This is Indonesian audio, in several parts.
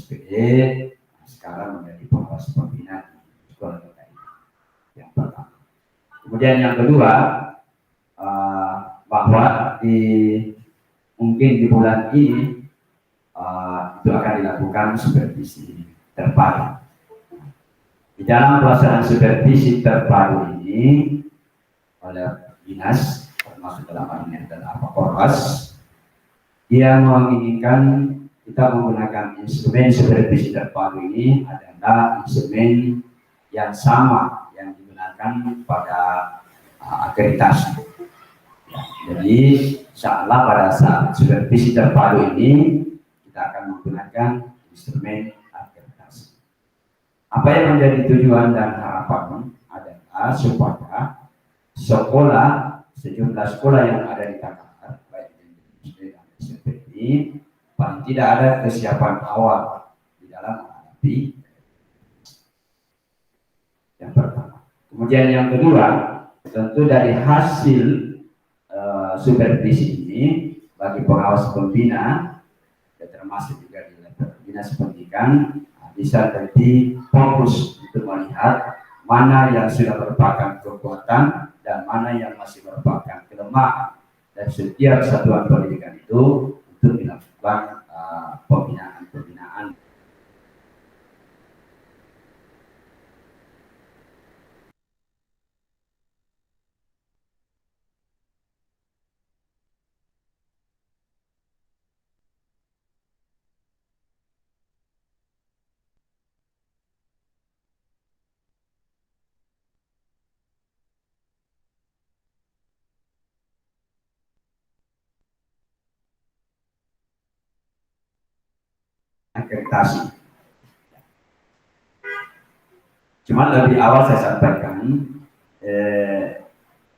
SPD, sekarang menjadi pengawas pembina di sekolah kita ini. Yang pertama. Kemudian yang kedua, bahwa mungkin di bulan ini itu akan dilakukan supervisi terpadu. Di dalam pelaksanaan supervisi terpadu ini oleh dinas, termasuk dalam hal ini adalah Korwas, dia menginginkan kita menggunakan instrumen supervisi terpadu ini adalah instrumen yang sama yang digunakan pada akreditasi. Ya, jadi insyaallah pada saat supervisi terpadu ini kita akan menggunakan instrumen akreditasi. Apa yang menjadi tujuan dan harapan adalah supaya sejumlah sekolah yang ada di Takalar, baik di SD dan SMP ini, paling tidak ada kesiapan awal di dalam menghadapi yang pertama. Kemudian yang kedua, tentu dari hasil supervisi ini bagi pengawas pembina, termasuk juga di level dinas pendidikan, bisa jadi fokus untuk melihat mana yang sudah merupakan kekuatan dan mana yang masih merupakan kelemahan dan setiap satuan pendidikan itu untuk dilakukan pembinaan. Akreditasi. Cuma lebih awal saya sampaikan,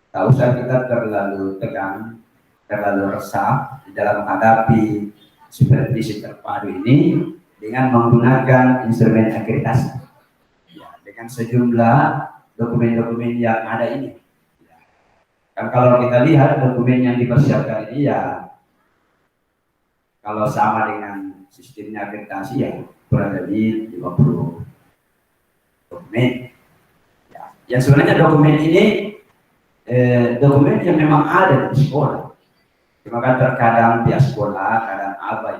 tak usah kita terlalu tegang, terlalu resah di dalam menghadapi supervisi terpadu ini dengan menggunakan instrumen akreditasi. Ya, dengan sejumlah dokumen-dokumen yang ada ini. Ya. Kan kalau kita lihat dokumen yang dipersiapkan ini ya, kalau sama dengan sistemnya akreditasi ya kurang lebih 50 dokumen. Ya, yang sebenarnya dokumen ini dokumen yang memang ada di sekolah. Cuma kan terkadang pihak sekolah kadang abai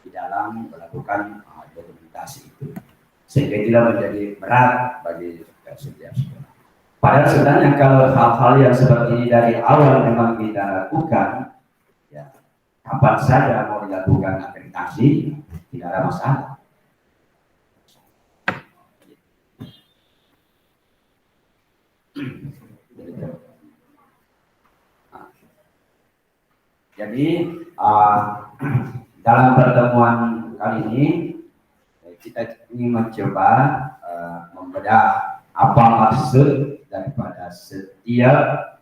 di dalam melakukan dokumentasi itu, sehingga tidak menjadi berat bagi setiap sekolah. Padahal sebenarnya kalau hal-hal yang seperti ini dari awal memang kita lakukan, ya kapan saja mau dilakukan akreditasi tidak ada masalah. Jadi dalam pertemuan kali ini kita ingin mencoba membedah apa maksud daripada setiap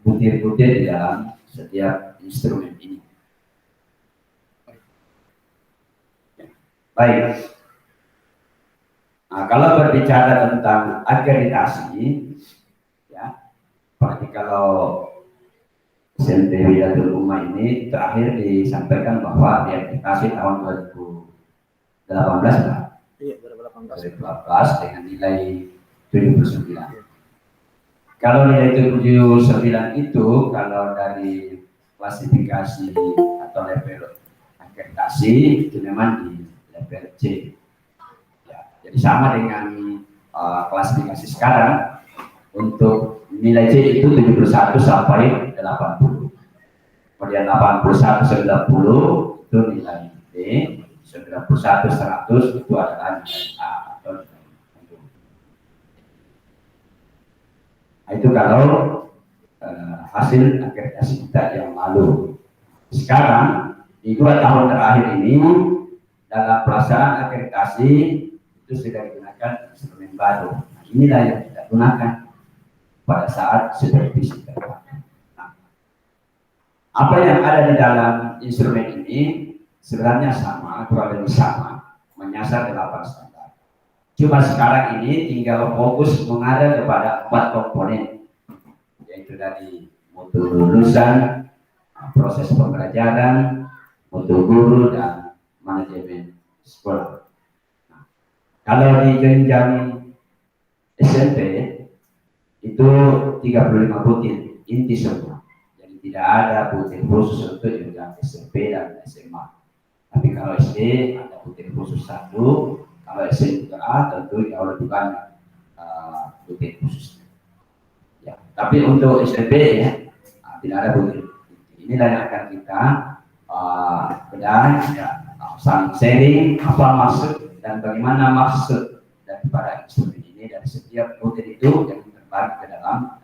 butir-butir di dalam setiap instrumen ini. Baik. Nah, kalau berbicara tentang akreditasi, ya, apalagi kalau SMP Wilayatul Ummah ini terakhir disampaikan bahwa diakreditasi tahun 2018 lah. Iya, 2018 dengan nilai 79. Iya. Kalau nilai 79 itu kalau dari klasifikasi atau level akreditasi itu memang di level C. Ya, jadi sama dengan klasifikasi sekarang. Untuk nilai C itu 71 sampai 80. Kemudian 81 90 itu nilai D, 91 100 itu adalah nilai A atau nilai D. Nah, itu kalau hasil akreditasi kita yang lalu. Sekarang di 2 tahun terakhir ini dalam pelaksanaan akreditasi itu sudah digunakan instrumen baru. Nah, inilah yang kita gunakan pada saat supervisi terpadu. Nah, apa yang ada di dalam instrumen ini sebenarnya sama, kurang lebih sama, menyasar 8 standar. Cuma sekarang ini tinggal fokus mengarah kepada 4 komponen, yaitu dari mutu lulusan, proses pembelajaran, mutu guru, dan manajemen sekolah. Nah, kalau di jenjang SMP itu 35 butir inti semua. Jadi tidak ada butir khusus untuk jenjang SMP dan SMA. Tapi kalau SD ada butir khusus satu, kalau SMA tentu jauh lebih banyak butir khusus. Ya, tapi untuk SMP ya tidak ada butir. Inilah yang akan kita bedah, ya, saling sharing apa maksud dan bagaimana maksud daripada instrumen ini dari setiap butir itu yang terbagi ke dalam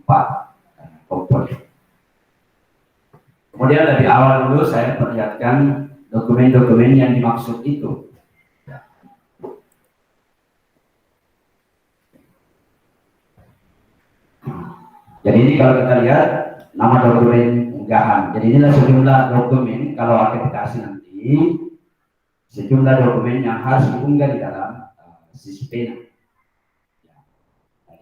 4 komponen. Kemudian dari awal dulu saya perlihatkan dokumen-dokumen yang dimaksud itu. Jadi ini kalau kita lihat nama dokumen unggahan. Jadi inilah sejumlah dokumen kalau akreditasi nanti, sejumlah dokumen yang harus diunggah di dalam sistem. Nah,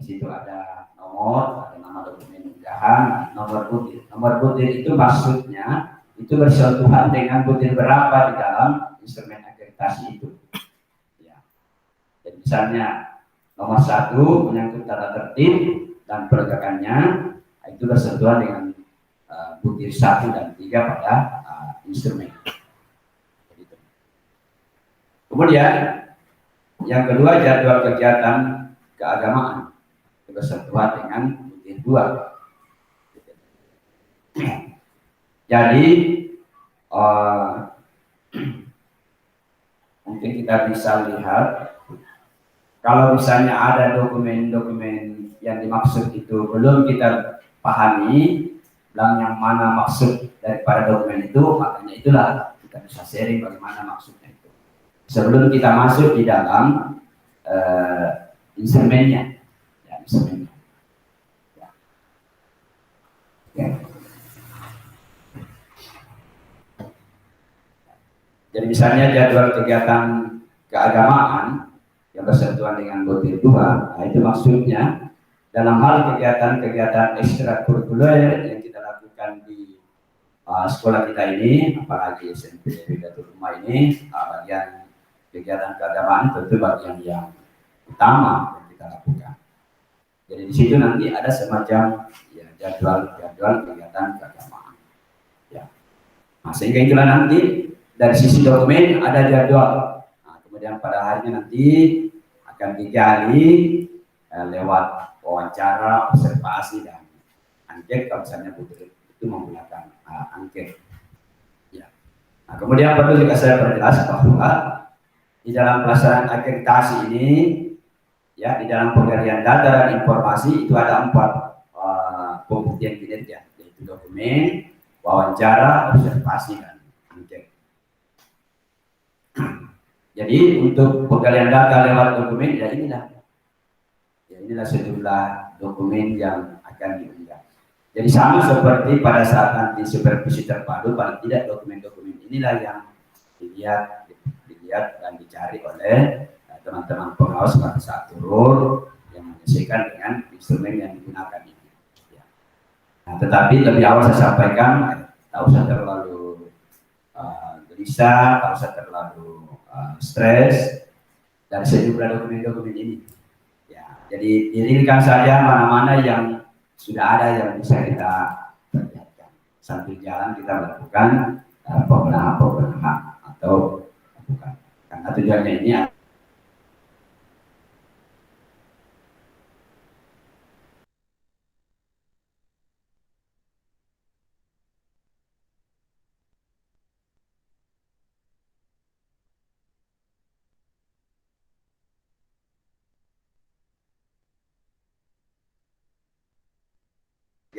di situ ada nomor, ada nama dokumen unggahan, nomor butir. Nomor butir itu maksudnya itu bersentuhan dengan butir berapa di dalam instrumen akreditasi itu. Ya. Jadi misalnya nomor 1 menyangkut tata tertib dan penegakannya, itu bersentuhan dengan butir 1 dan 3 pada instrumen. Kemudian yang kedua jadwal kegiatan keagamaan bersentuhan dengan butir 2. Jadi mungkin kita bisa lihat kalau misalnya ada dokumen-dokumen yang dimaksud itu belum kita pahami yang mana maksud daripada dokumen itu, makanya itulah kita bisa sharing bagaimana maksudnya itu sebelum kita masuk di dalam instrumennya, ya, instrumennya. Ya. Ya. Jadi misalnya jadwal kegiatan keagamaan yang bersentuhan dengan butir 2, nah itu maksudnya dalam hal kegiatan-kegiatan ekstrakurikuler yang kita lakukan di sekolah kita ini, apalagi SMP Widatul Rumah ini, bagian kegiatan keagamaan tentu bagian yang utama yang kita lakukan. Jadi di situ nanti ada semacam ya, jadwal kegiatan keagamaan. Ya. Nah, sehingga itulah nanti dari sisi dokumen ada jadwal. Nah, kemudian pada harinya nanti akan digali lewat wawancara, observasi dan angket kalau misalnya butuh itu menggunakan angket. Ya. Nah, kemudian perlu juga saya perjelas bahwa di dalam pelaksanaan akreditasi ini, ya, di dalam penggalian data dan informasi itu ada 4 pembuktian kinerja, yaitu dokumen, wawancara, observasi dan angket. Jadi untuk penggalian data lewat dokumen ya inilah sejumlah dokumen yang akan diunggah. Jadi sama seperti pada saat nanti supervisi terpadu, paling tidak dokumen-dokumen inilah yang dilihat dan dicari oleh teman-teman pengawas pada saat turun yang menyesuaikan dengan instrumen yang digunakan ini. Ya. Nah, tetapi lebih awal saya sampaikan, tak usah terlalu gelisah, tak usah terlalu stres dari sejumlah dokumen-dokumen ini. Jadi dirikan saja mana-mana yang sudah ada yang bisa kita perlihatkan. Sambil jalan kita melakukan pembenahan atau bukan. Karena tujuannya ini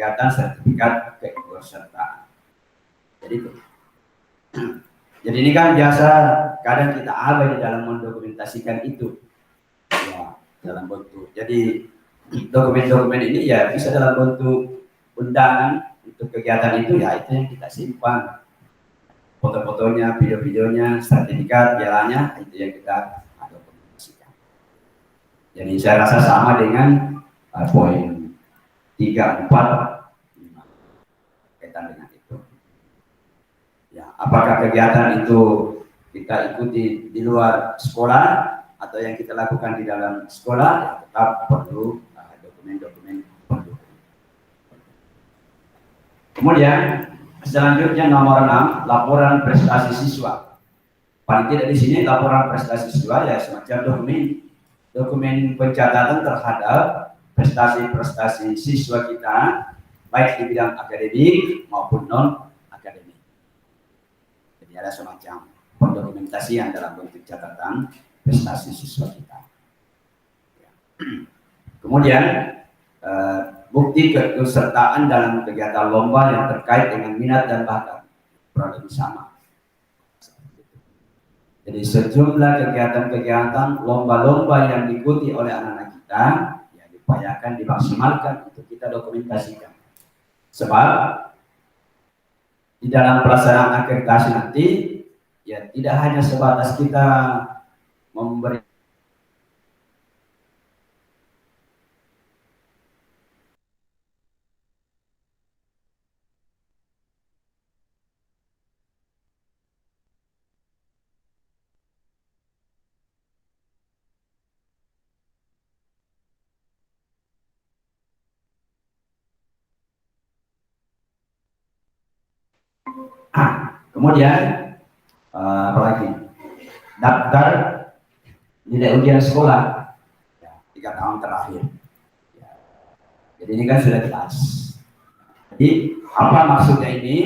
kegiatan sertifikat keikutsertaan. Jadi ini kan biasa kadang kita abai di dalam mendokumentasikan itu, ya, dalam bentuk. Jadi dokumen-dokumen ini ya bisa dalam bentuk undangan untuk kegiatan itu, ya itu yang kita simpan. Foto-fotonya, video-videonya, sertifikat, pialanya itu yang kita dokumentasikan. Jadi saya rasa sama dengan poin 3, 4, 5 kaitan dengan itu. Ya, apakah kegiatan itu kita ikuti di luar sekolah atau yang kita lakukan di dalam sekolah, ya tetap perlu dokumen-dokumen pendukung. Kemudian selanjutnya nomor 6, laporan prestasi siswa. Paling tidak di sini laporan prestasi siswa ya semacam dokumen pencatatan terhadap prestasi-prestasi siswa kita, baik di bidang akademik maupun non akademik. Jadi ada semacam pendokumentasian dalam bentuk catatan prestasi siswa kita. Kemudian bukti keikutsertaan dalam kegiatan lomba yang terkait dengan minat dan bakat, kurang lebih sama. Jadi sejumlah kegiatan-kegiatan lomba-lomba yang diikuti oleh anak-anak kita, ya diupayakan dimaksimalkan untuk kita dokumentasikan. Sebab di dalam pelaksanaan akreditasi nanti, ya tidak hanya sebatas kita memberi kemudian apalagi daftar nilai ujian sekolah ya, 3 tahun terakhir ya. Jadi ini kan sudah jelas. Jadi apa maksudnya ini?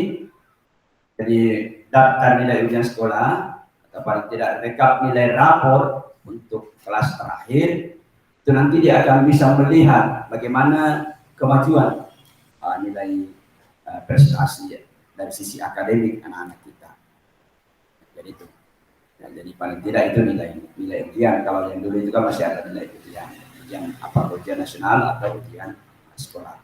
Jadi daftar nilai ujian sekolah atau paling tidak rekap nilai rapor untuk kelas terakhir, itu nanti dia akan bisa melihat bagaimana kemajuan nilai prestasi ya, dari sisi akademik anak-anak kita. Jadi itu. Ya, jadi paling tidak itu nilai ujian. Kalau yang dulu itu kan masih ada nilai ujian apa ujian nasional atau ujian sekolah.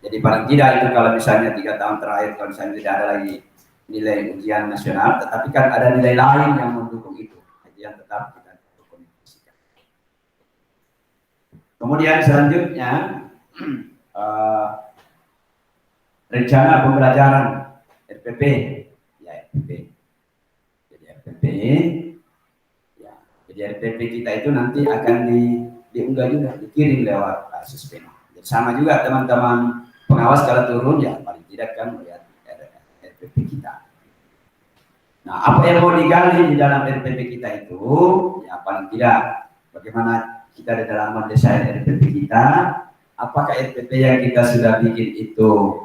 Jadi paling tidak itu kalau misalnya 3 tahun terakhir kalau misalnya tidak ada lagi nilai ujian nasional, tetapi kan ada nilai lain yang mendukung itu, yang tetap kita dokumentasikan. Kemudian selanjutnya rencana pembelajaran RPP, ya RPP. Jadi RPP, ya. Jadi RPP kita itu nanti akan diunggah juga, dikirim lewat Suspena. Jadi sama juga teman-teman pengawas kalau turun ya paling tidak kan melihat RPP kita. Nah, apa yang mau digali di dalam RPP kita itu, ya paling tidak bagaimana kita di dalam mendesain RPP kita, apakah RPP yang kita sudah bikin itu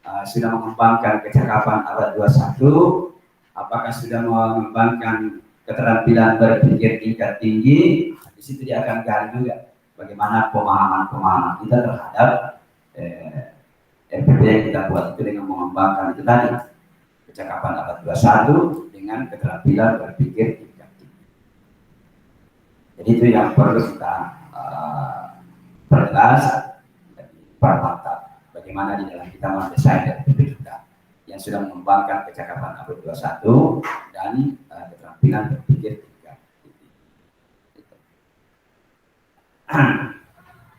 sudah mengembangkan kecakapan abad 21, apakah sudah mengembangkan keterampilan berpikir tingkat tinggi. Di situ dia akan gali juga bagaimana pemahaman kita terhadap RPP yang kita buat itu dengan mengembangkan itu tadi kecakapan abad 21 dengan keterampilan berpikir tingkat tinggi. Jadi itu yang perlu kita perjelas dan permantap bagaimana di dalam kita mendesain RPP kita yang sudah mengembangkan kecakapan abad 21 dan keterampilan berpikir tingkat tinggi.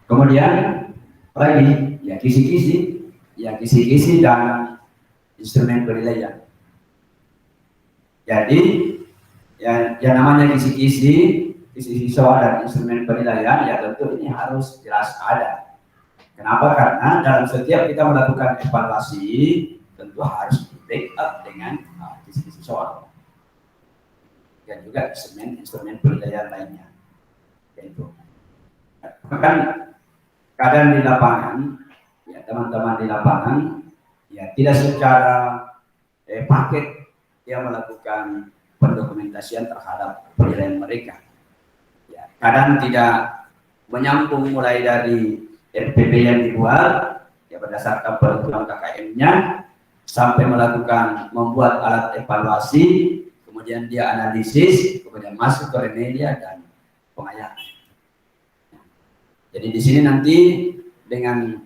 Kemudian lagi ya kisi-kisi dan instrumen penilaian. Jadi yang namanya kisi-kisi siswa dan instrumen penilaian ya tentu ini harus jelas ada. Kenapa? Karena dalam setiap kita melakukan evaluasi tentu harus di backup dengan kisi-kisi soal dan juga instrumen penilaian lainnya. Yaitu bahkan kadang di lapangan ya teman-teman di lapangan ya tidak secara paket dia melakukan pendokumentasian terhadap penilaian mereka. Ya, kadang tidak menyambung mulai dari RPP yang dibuat ya berdasarkan peraturan KKM-nya sampai membuat alat evaluasi, kemudian dia analisis, kemudian masuk ke remedia dan pengayaan. Jadi di sini nanti dengan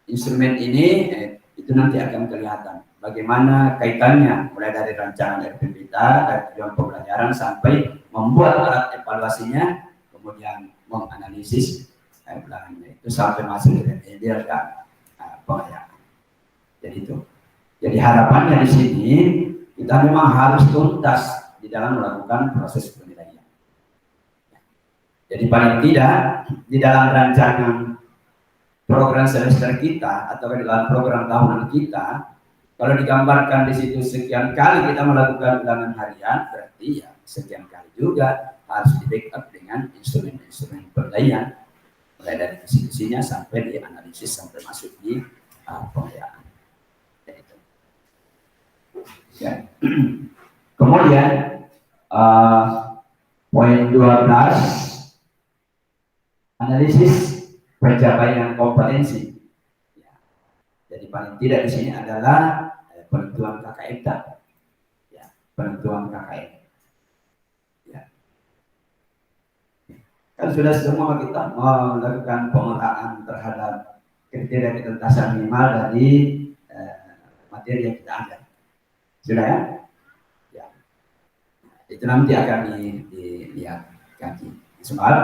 instrumen ini itu nanti akan kelihatan bagaimana kaitannya mulai dari rancangan RPP kita dari tujuan pembelajaran sampai membuat alat evaluasinya, kemudian menganalisis belakangnya itu sampai masuk ke remedia dan pengayaan. Jadi itu. Jadi harapannya di sini kita memang harus tuntas di dalam melakukan proses penilaian. Jadi paling tidak di dalam rancangan program semester kita atau di dalam program tahunan kita, kalau digambarkan di situ sekian kali kita melakukan ulangan harian, berarti ya sekian kali juga harus di backup dengan instrumen-instrumen penilaian, mulai dari visi-visinya sampai di analisis sampai masuk di pembiayaan. Ya. Kemudian poin 12, analisis pencapaian kompetensi. Ya. Jadi paling tidak di sini adalah penentuan KKM. Ya, penentuan KKM. Ya. Kan sudah semua kita melakukan pengelolaan terhadap kriteria ketuntasan minimal dari materi yang kita ambil. Sudah ya? Ya. Itu nanti akan dilihat kaji. Sebab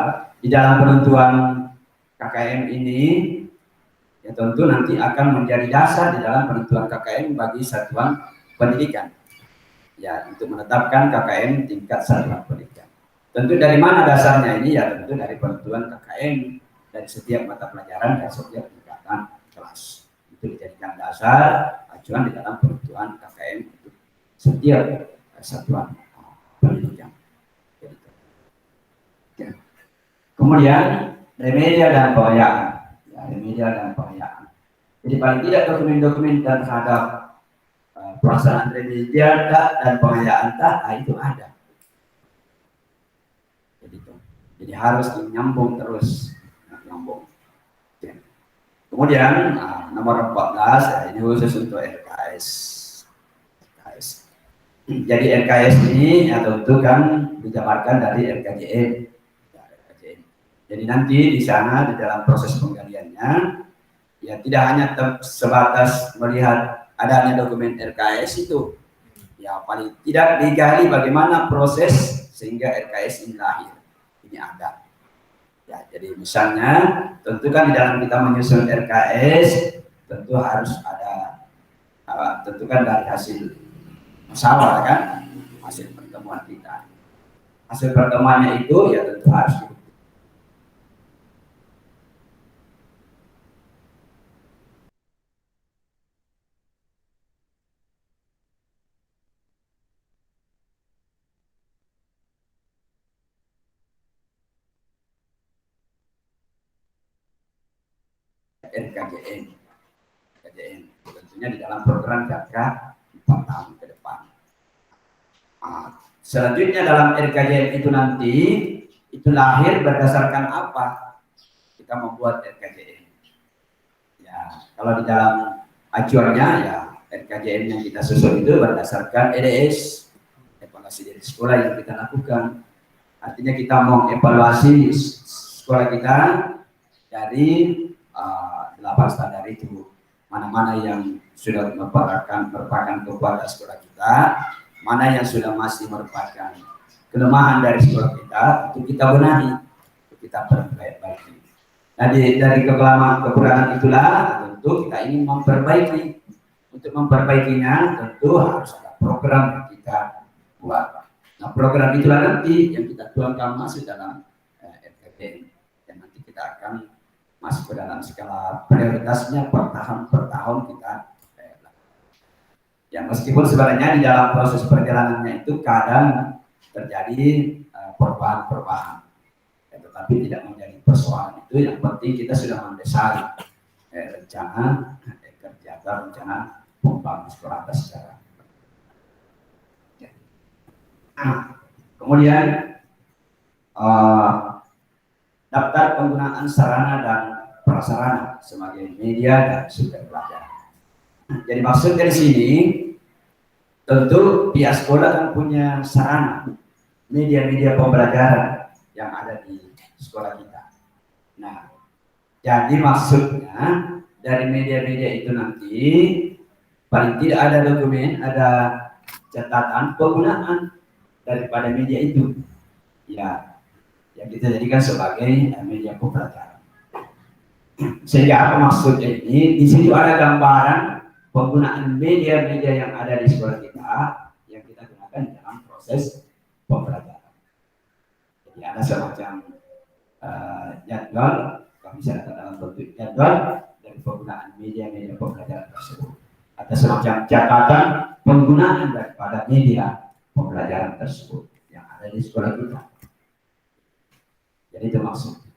di dalam penentuan KKM ini ya tentu nanti akan menjadi dasar di dalam penentuan KKM bagi satuan pendidikan. Ya, untuk menetapkan KKM tingkat satuan pendidikan. Tentu dari mana dasarnya ini? Ya tentu dari penentuan KKM dari setiap mata pelajaran dan setiap tingkatan kelas. Itu dijadikan dasar acuan di dalam penentuan KKM untuk setiap satuan pendidikan. Kemudian remedial dan pengayaan. Ya, remedial dan pengayaan. Jadi paling tidak dokumen-dokumen terhadap pelaksanaan remedial dan pengayaan itu ada. Jadi harus nyambung terus, nyambung. Ya. Kemudian nomor 14 ya, ini khusus untuk RKS. Jadi RKS ini ya, tentu kan dijabarkan dari RKJM. Jadi nanti di sana di dalam proses penggaliannya ya tidak hanya sebatas melihat adanya dokumen RKS itu, ya paling tidak digali bagaimana proses sehingga RKS ini lahir, ini ada. Ya, jadi misalnya tentu kan di dalam kita menyusun RKS tentu harus ada tentu kan dari hasil musyawarah kan, hasil pertemuan kita. Hasil pertemuannya itu ya tentu harus RKJM. Tentunya di dalam program jangka 4 tahun ke depan. Selanjutnya dalam RKJM itu nanti itu lahir berdasarkan apa? Kita membuat RKJM. Ya, kalau di dalam acuannya ya RKJM yang kita susun itu berdasarkan EDS, evaluasi dari sekolah yang kita lakukan. Artinya kita mau evaluasi sekolah kita dari 8 standar itu, mana-mana yang sudah merupakan kekuatan sekolah kita, mana yang sudah masih merupakan kelemahan dari sekolah kita, untuk kita benahi, untuk kita perbaiki. Nah, dari kekurangan itulah tentu kita ingin memperbaiki. Untuk memperbaikinya tentu harus ada program yang kita buat. Nah, program itulah nanti yang kita tuangkan masuk dalam RKJM, dan nanti kita akan masuk ke dalam skala prioritasnya per tahun kita. Ya meskipun sebenarnya di dalam proses perjalanannya itu kadang terjadi perubahan-perubahan, tetapi tidak menjadi persoalan itu. Yang penting kita sudah mendesari rencana kerja atau rencana pembangunan sekolah secara. Kemudian daftar penggunaan sarana dan prasarana sebagai media dan sumber pelajaran. Jadi maksud dari sini tentu pihak sekolah kan punya sarana, media-media pembelajaran yang ada di sekolah kita. Nah, jadi maksudnya dari media-media itu nanti paling tidak ada dokumen, ada catatan penggunaan daripada media itu. Ya, yang kita jadikan sebagai media pembelajaran. Sehingga apa maksudnya ini? Di situ ada gambaran penggunaan media-media yang ada di sekolah kita yang kita gunakan dalam proses pembelajaran. Jadi ada semacam jadwal, kami bisa dalam bentuk jadwal dari penggunaan media-media pembelajaran tersebut. Ada semacam catatan penggunaan daripada media pembelajaran tersebut yang ada di sekolah kita. Jadi itu maksudnya.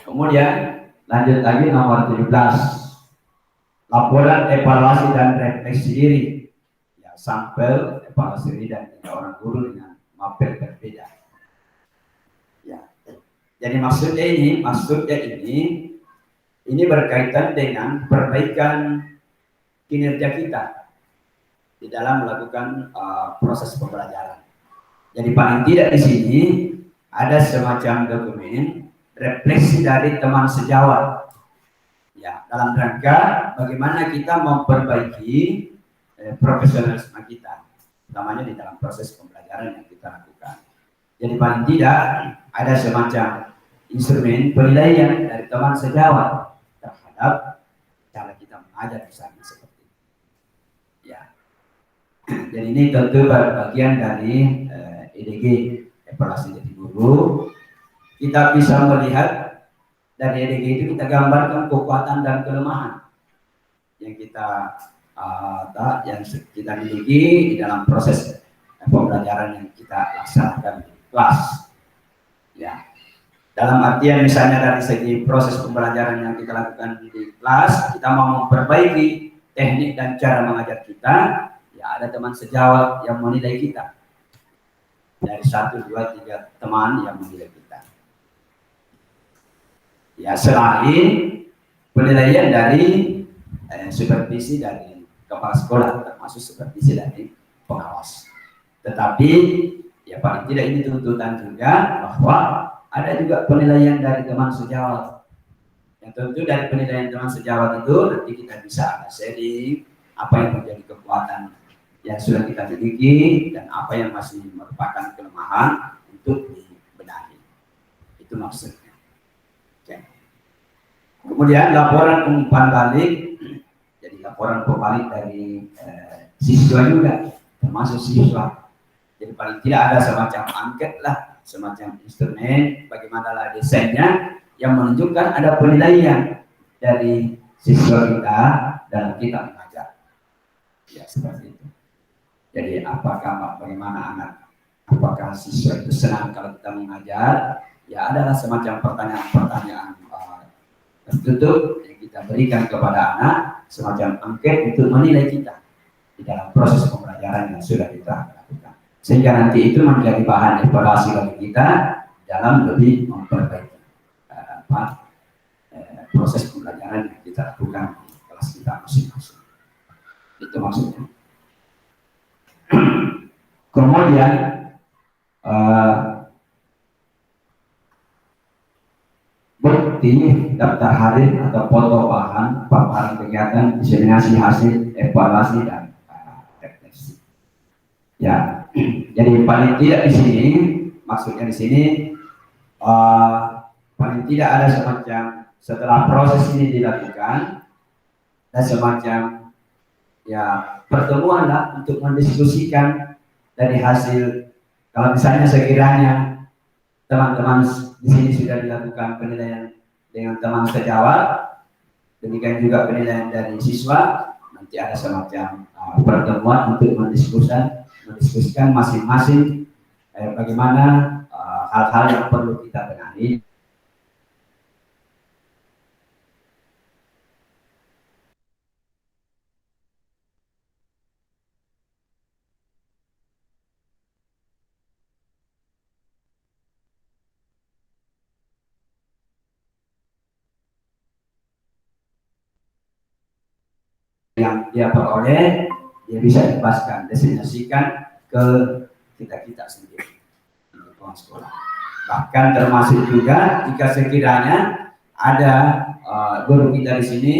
Kemudian lanjut lagi nomor 17, laporan evaluasi dan refleksi diri. Ya, sampel evaluasi diri dan 3 orang guru dengan mapel berbeda. Ya. Jadi maksudnya ini berkaitan dengan perbaikan kinerja kita di dalam melakukan proses pembelajaran. Jadi paling tidak di sini ada semacam dokumen refleksi dari teman sejawat. Ya, dalam rangka bagaimana kita memperbaiki profesionalisme kita, utamanya di dalam proses pembelajaran yang kita lakukan. Jadi paling tidak ada semacam instrumen penilaian dari teman sejawat terhadap cara kita mengajar misalnya seperti itu. Ya. Jadi ini tentu bagian dari EDG, evaluasi jadi guru. Kita bisa melihat dari EDG itu kita gambarkan kekuatan dan kelemahan yang kita miliki di dalam proses pembelajaran yang kita laksanakan di kelas. Ya, dalam artian misalnya dari segi proses pembelajaran yang kita lakukan di kelas, kita mau memperbaiki teknik dan cara mengajar kita. Ya, ada teman sejawat yang menilai kita. Dari 1, 2, 3 teman yang menilai kita. Ya, selain penilaian dari supervisi dari kepala sekolah, termasuk supervisi dari pengawas. Tetapi ya paling tidak ini tuntutan juga bahwa ada juga penilaian dari teman sejawat. Yang tentu dari penilaian teman sejawat itu nanti kita bisa shading apa yang menjadi kekuatan yang sudah kita miliki dan apa yang masih merupakan kelemahan untuk dibenahi. Itu maksudnya. Oke. Kemudian laporan umpan balik, jadi laporan pembalik dari siswa juga, termasuk siswa. Jadi paling tidak ada semacam angket lah, semacam instrumen bagaimana desainnya yang menunjukkan ada penilaian dari siswa kita dalam kita mengajar. Ya seperti itu. Jadi bagaimana apakah siswa itu senang kalau kita mengajar? Ya adalah semacam pertanyaan-pertanyaan tertutup yang kita berikan kepada anak, semacam angket untuk menilai kita di dalam proses pembelajaran yang sudah kita lakukan. Sehingga nanti itu menjadi bahan evaluasi bagi kita dalam lebih memperbaiki proses pembelajaran yang kita lakukan di kelas kita masing-masing. Itu maksudnya. Kemudian bukti daftar hadir atau foto bahan paparan kegiatan diseminasi hasil evaluasi dan refleksi. Ya, jadi paling tidak di sini maksudnya di sini paling tidak ada semacam setelah proses ini dilakukan ada semacam ya pertemuan lah untuk mendiskusikan dari hasil. Kalau misalnya sekiranya teman-teman di sini sudah dilakukan penilaian dengan teman sejawat, demikian juga penilaian dari siswa, nanti ada semacam pertemuan untuk mendiskusikan masing-masing bagaimana hal-hal yang perlu kita benahi. Yang dia peroleh, dia bisa dipaskan, destinasikan ke kita sendiri di lingkungan sekolah. Bahkan termasuk juga jika sekiranya ada guru kita di sini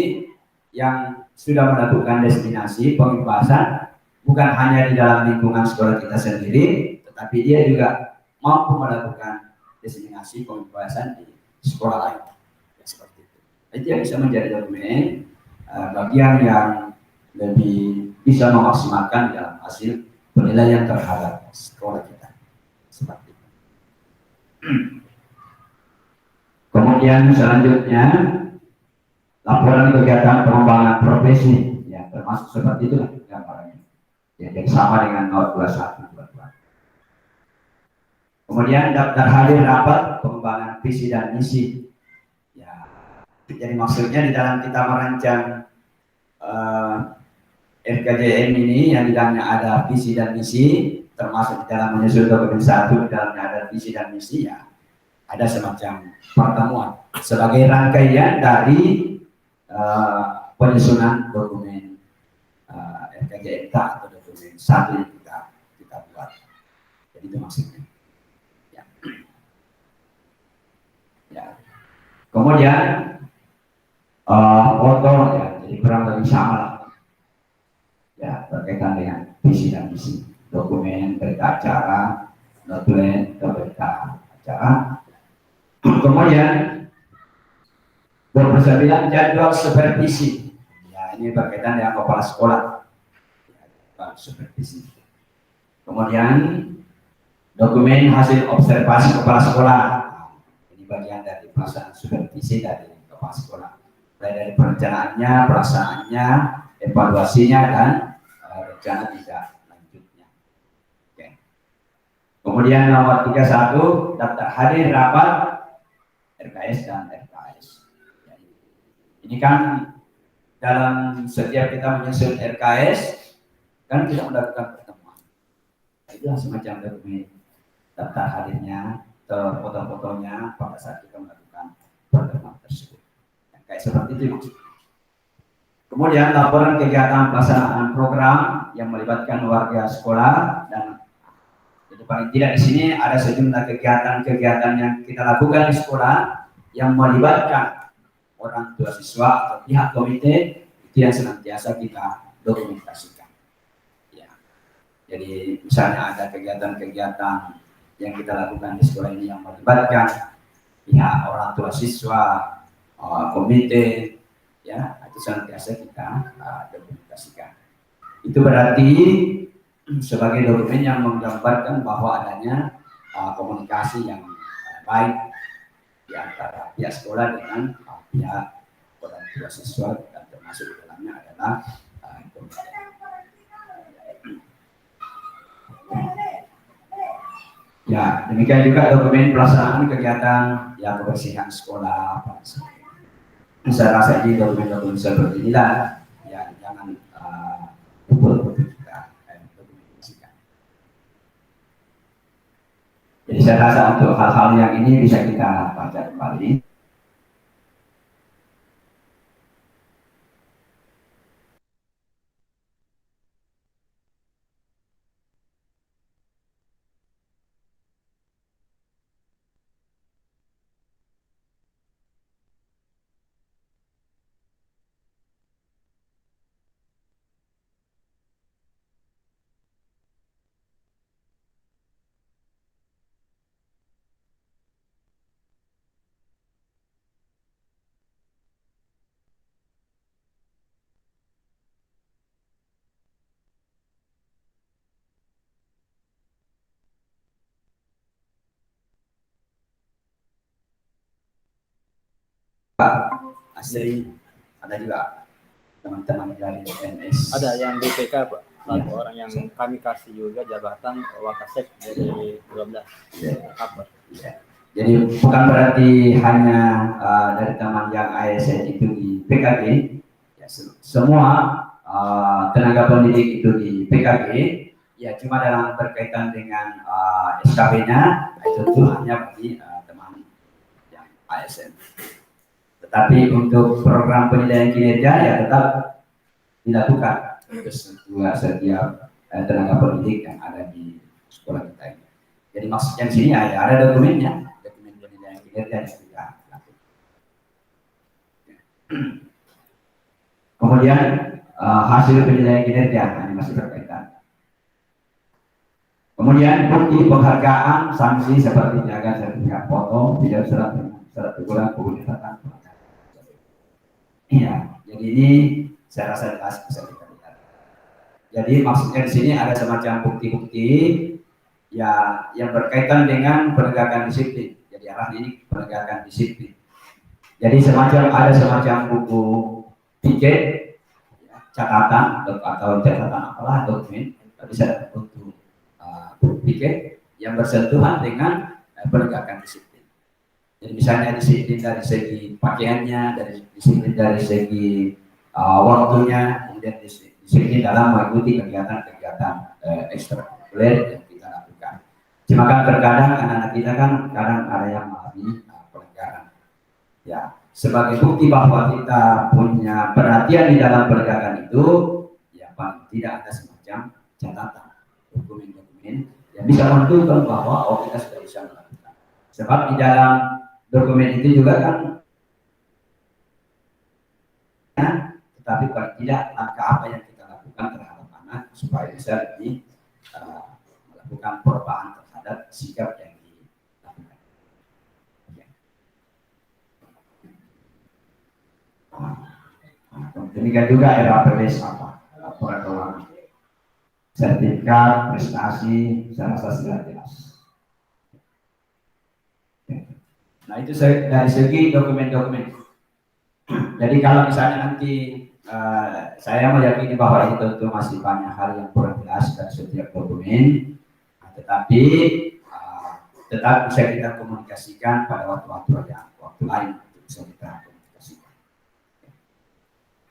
yang sudah melakukan destinasi pembebasan bukan hanya di dalam lingkungan sekolah kita sendiri, tetapi dia juga mampu melakukan destinasi pembebasan di sekolah lain. Ya, seperti itu. Itu yang bisa menjadi dokumen bagian yang lebih bisa memaksimalkan dalam hasil penilaian terhadap sekolah kita seperti itu. Kemudian selanjutnya laporan kegiatan pengembangan profesi, ya termasuk seperti itu gambarannya. Ya, jadi sama dengan nomor 21. Kemudian daftar hadir rapat pengembangan visi dan misi. Ya, jadi maksudnya di dalam kita merancang RKJM ini yang di dalamnya ada visi dan misi, termasuk di dalam menyusun dokumen 1 di dalamnya ada visi dan misi, ya ada semacam pertemuan sebagai rangkaian dari penyusunan dokumen RKJMK atau dokumen 1 yang kita buat. Jadi itu maksudnya. Ya. Kemudian foto, ya, jadi kurang lebih sama lah, ya berkaitan dengan visi dan misi, dokumen berita acara, notulen berita acara. Kemudian 29 jadwal supervisi, ya ini berkaitan dengan kepala sekolah, ya, supervisi. Kemudian dokumen hasil observasi kepala sekolah, bagian dari pelaksanaan supervisi dari kepala sekolah, mulai dari perencanaannya, pelaksanaannya, evaluasinya, dan rencana tidak lanjutnya. Oke. Kemudian nomor 31 daftar hadir rapat RKS dan RKS. Ini kan dalam setiap kita menyusun RKS kan kita melakukan pertemuan. Itu semacam dokumen daftar hadirnya, foto-fotonya pada saat kita melakukan pertemuan tersebut. Ya, kayak seperti itu maksudnya. Kemudian laporan kegiatan pelaksanaan program yang melibatkan warga sekolah, dan jadi paling tidak di sini ada sejumlah kegiatan-kegiatan yang kita lakukan di sekolah yang melibatkan orang tua siswa atau pihak komite, itu yang senantiasa kita dokumentasikan. Ya. Jadi misalnya ada kegiatan-kegiatan yang kita lakukan di sekolah ini yang melibatkan pihak orang tua siswa, komite, ya itu senantiasa kita dokumentasikan. Itu berarti sebagai dokumen yang menggambarkan bahwa adanya komunikasi yang baik di antara pihak sekolah dengan pihak orang tua siswa, dan termasuk di dalamnya adalah komite. Ya, demikian juga dokumen pelaksanaan kegiatan yang kebersihan sekolah. Saya rasa ini dokumen-dokumen seperti inilah yang jangan lupa kita dokumentasikan. Jadi saya rasa untuk hal-hal yang ini bisa kita baca kembali. Asli ada juga teman-teman dari NS. Ada yang BPK Pak, ya. Orang yang kami kasih juga jabatan Wakasek dari 12 apa? Ya. Jadi bukan berarti hanya dari teman yang ASN itu di PKG, ya, semua tenaga pendidik itu di PKG, ya cuma dalam berkaitan dengan SKB-nya itu hanya bagi teman yang ASN. Tetapi untuk program penilaian kinerja ya tetap dilakukan untuk setiap tenaga pendidik yang ada di sekolah kita ini. Jadi maksudnya di sini ya ada dokumennya, dokumen penilaian kinerja yang kita lakukan. Kemudian hasil penilaian kinerja ini masih berkaitan. Kemudian bukti penghargaan, sanksi seperti jaga sertifikat foto, video surat teguran, kemudian iya, jadi ini saya rasa jelas bisa kita lihat. Jadi maksudnya di sini ada semacam bukti-bukti ya yang berkaitan dengan penegakan disiplin. Jadi arah ini penegakan disiplin. Jadi ada semacam buku piket, ya, catatan atau catatan apalah dokumen, bisa untuk buku piket yang bersentuhan dengan penegakan disiplin. Jadi misalnya disiplin dari segi pakaiannya, dari disiplin dari segi waktunya, kemudian disiplin dalam mengikuti kegiatan-kegiatan ekstrakurikuler yang kita lakukan. Cuma kan terkadang anak-anak kita kan kadang ada yang mengalami pelanggaran. Ya, sebagai bukti bahwa kita punya perhatian di dalam penegakan itu, ya paling tidak ada semacam catatan dokumen-dokumen yang bisa menunjukkan bahwa kita sudah bisa melakukan. Sebab di dalam dokumen itu juga kan, tetapi paling tidak langkah apa yang kita lakukan terhadap anak supaya bisa lebih melakukan perubahan terhadap sikap yang dilakukan. Demikian juga RAPS apa? Laporan keuangan, sertifikat prestasi, saya rasa sudah jelas. Nah itu dari segi dokumen-dokumen. Jadi kalau misalnya nanti saya meyakini bahwa itu tentu masih banyak hal yang kurang jelas dari setiap dokumen, tetapi tetap bisa kita komunikasikan pada waktu-waktu lain untuk bisa kita komunikasikan.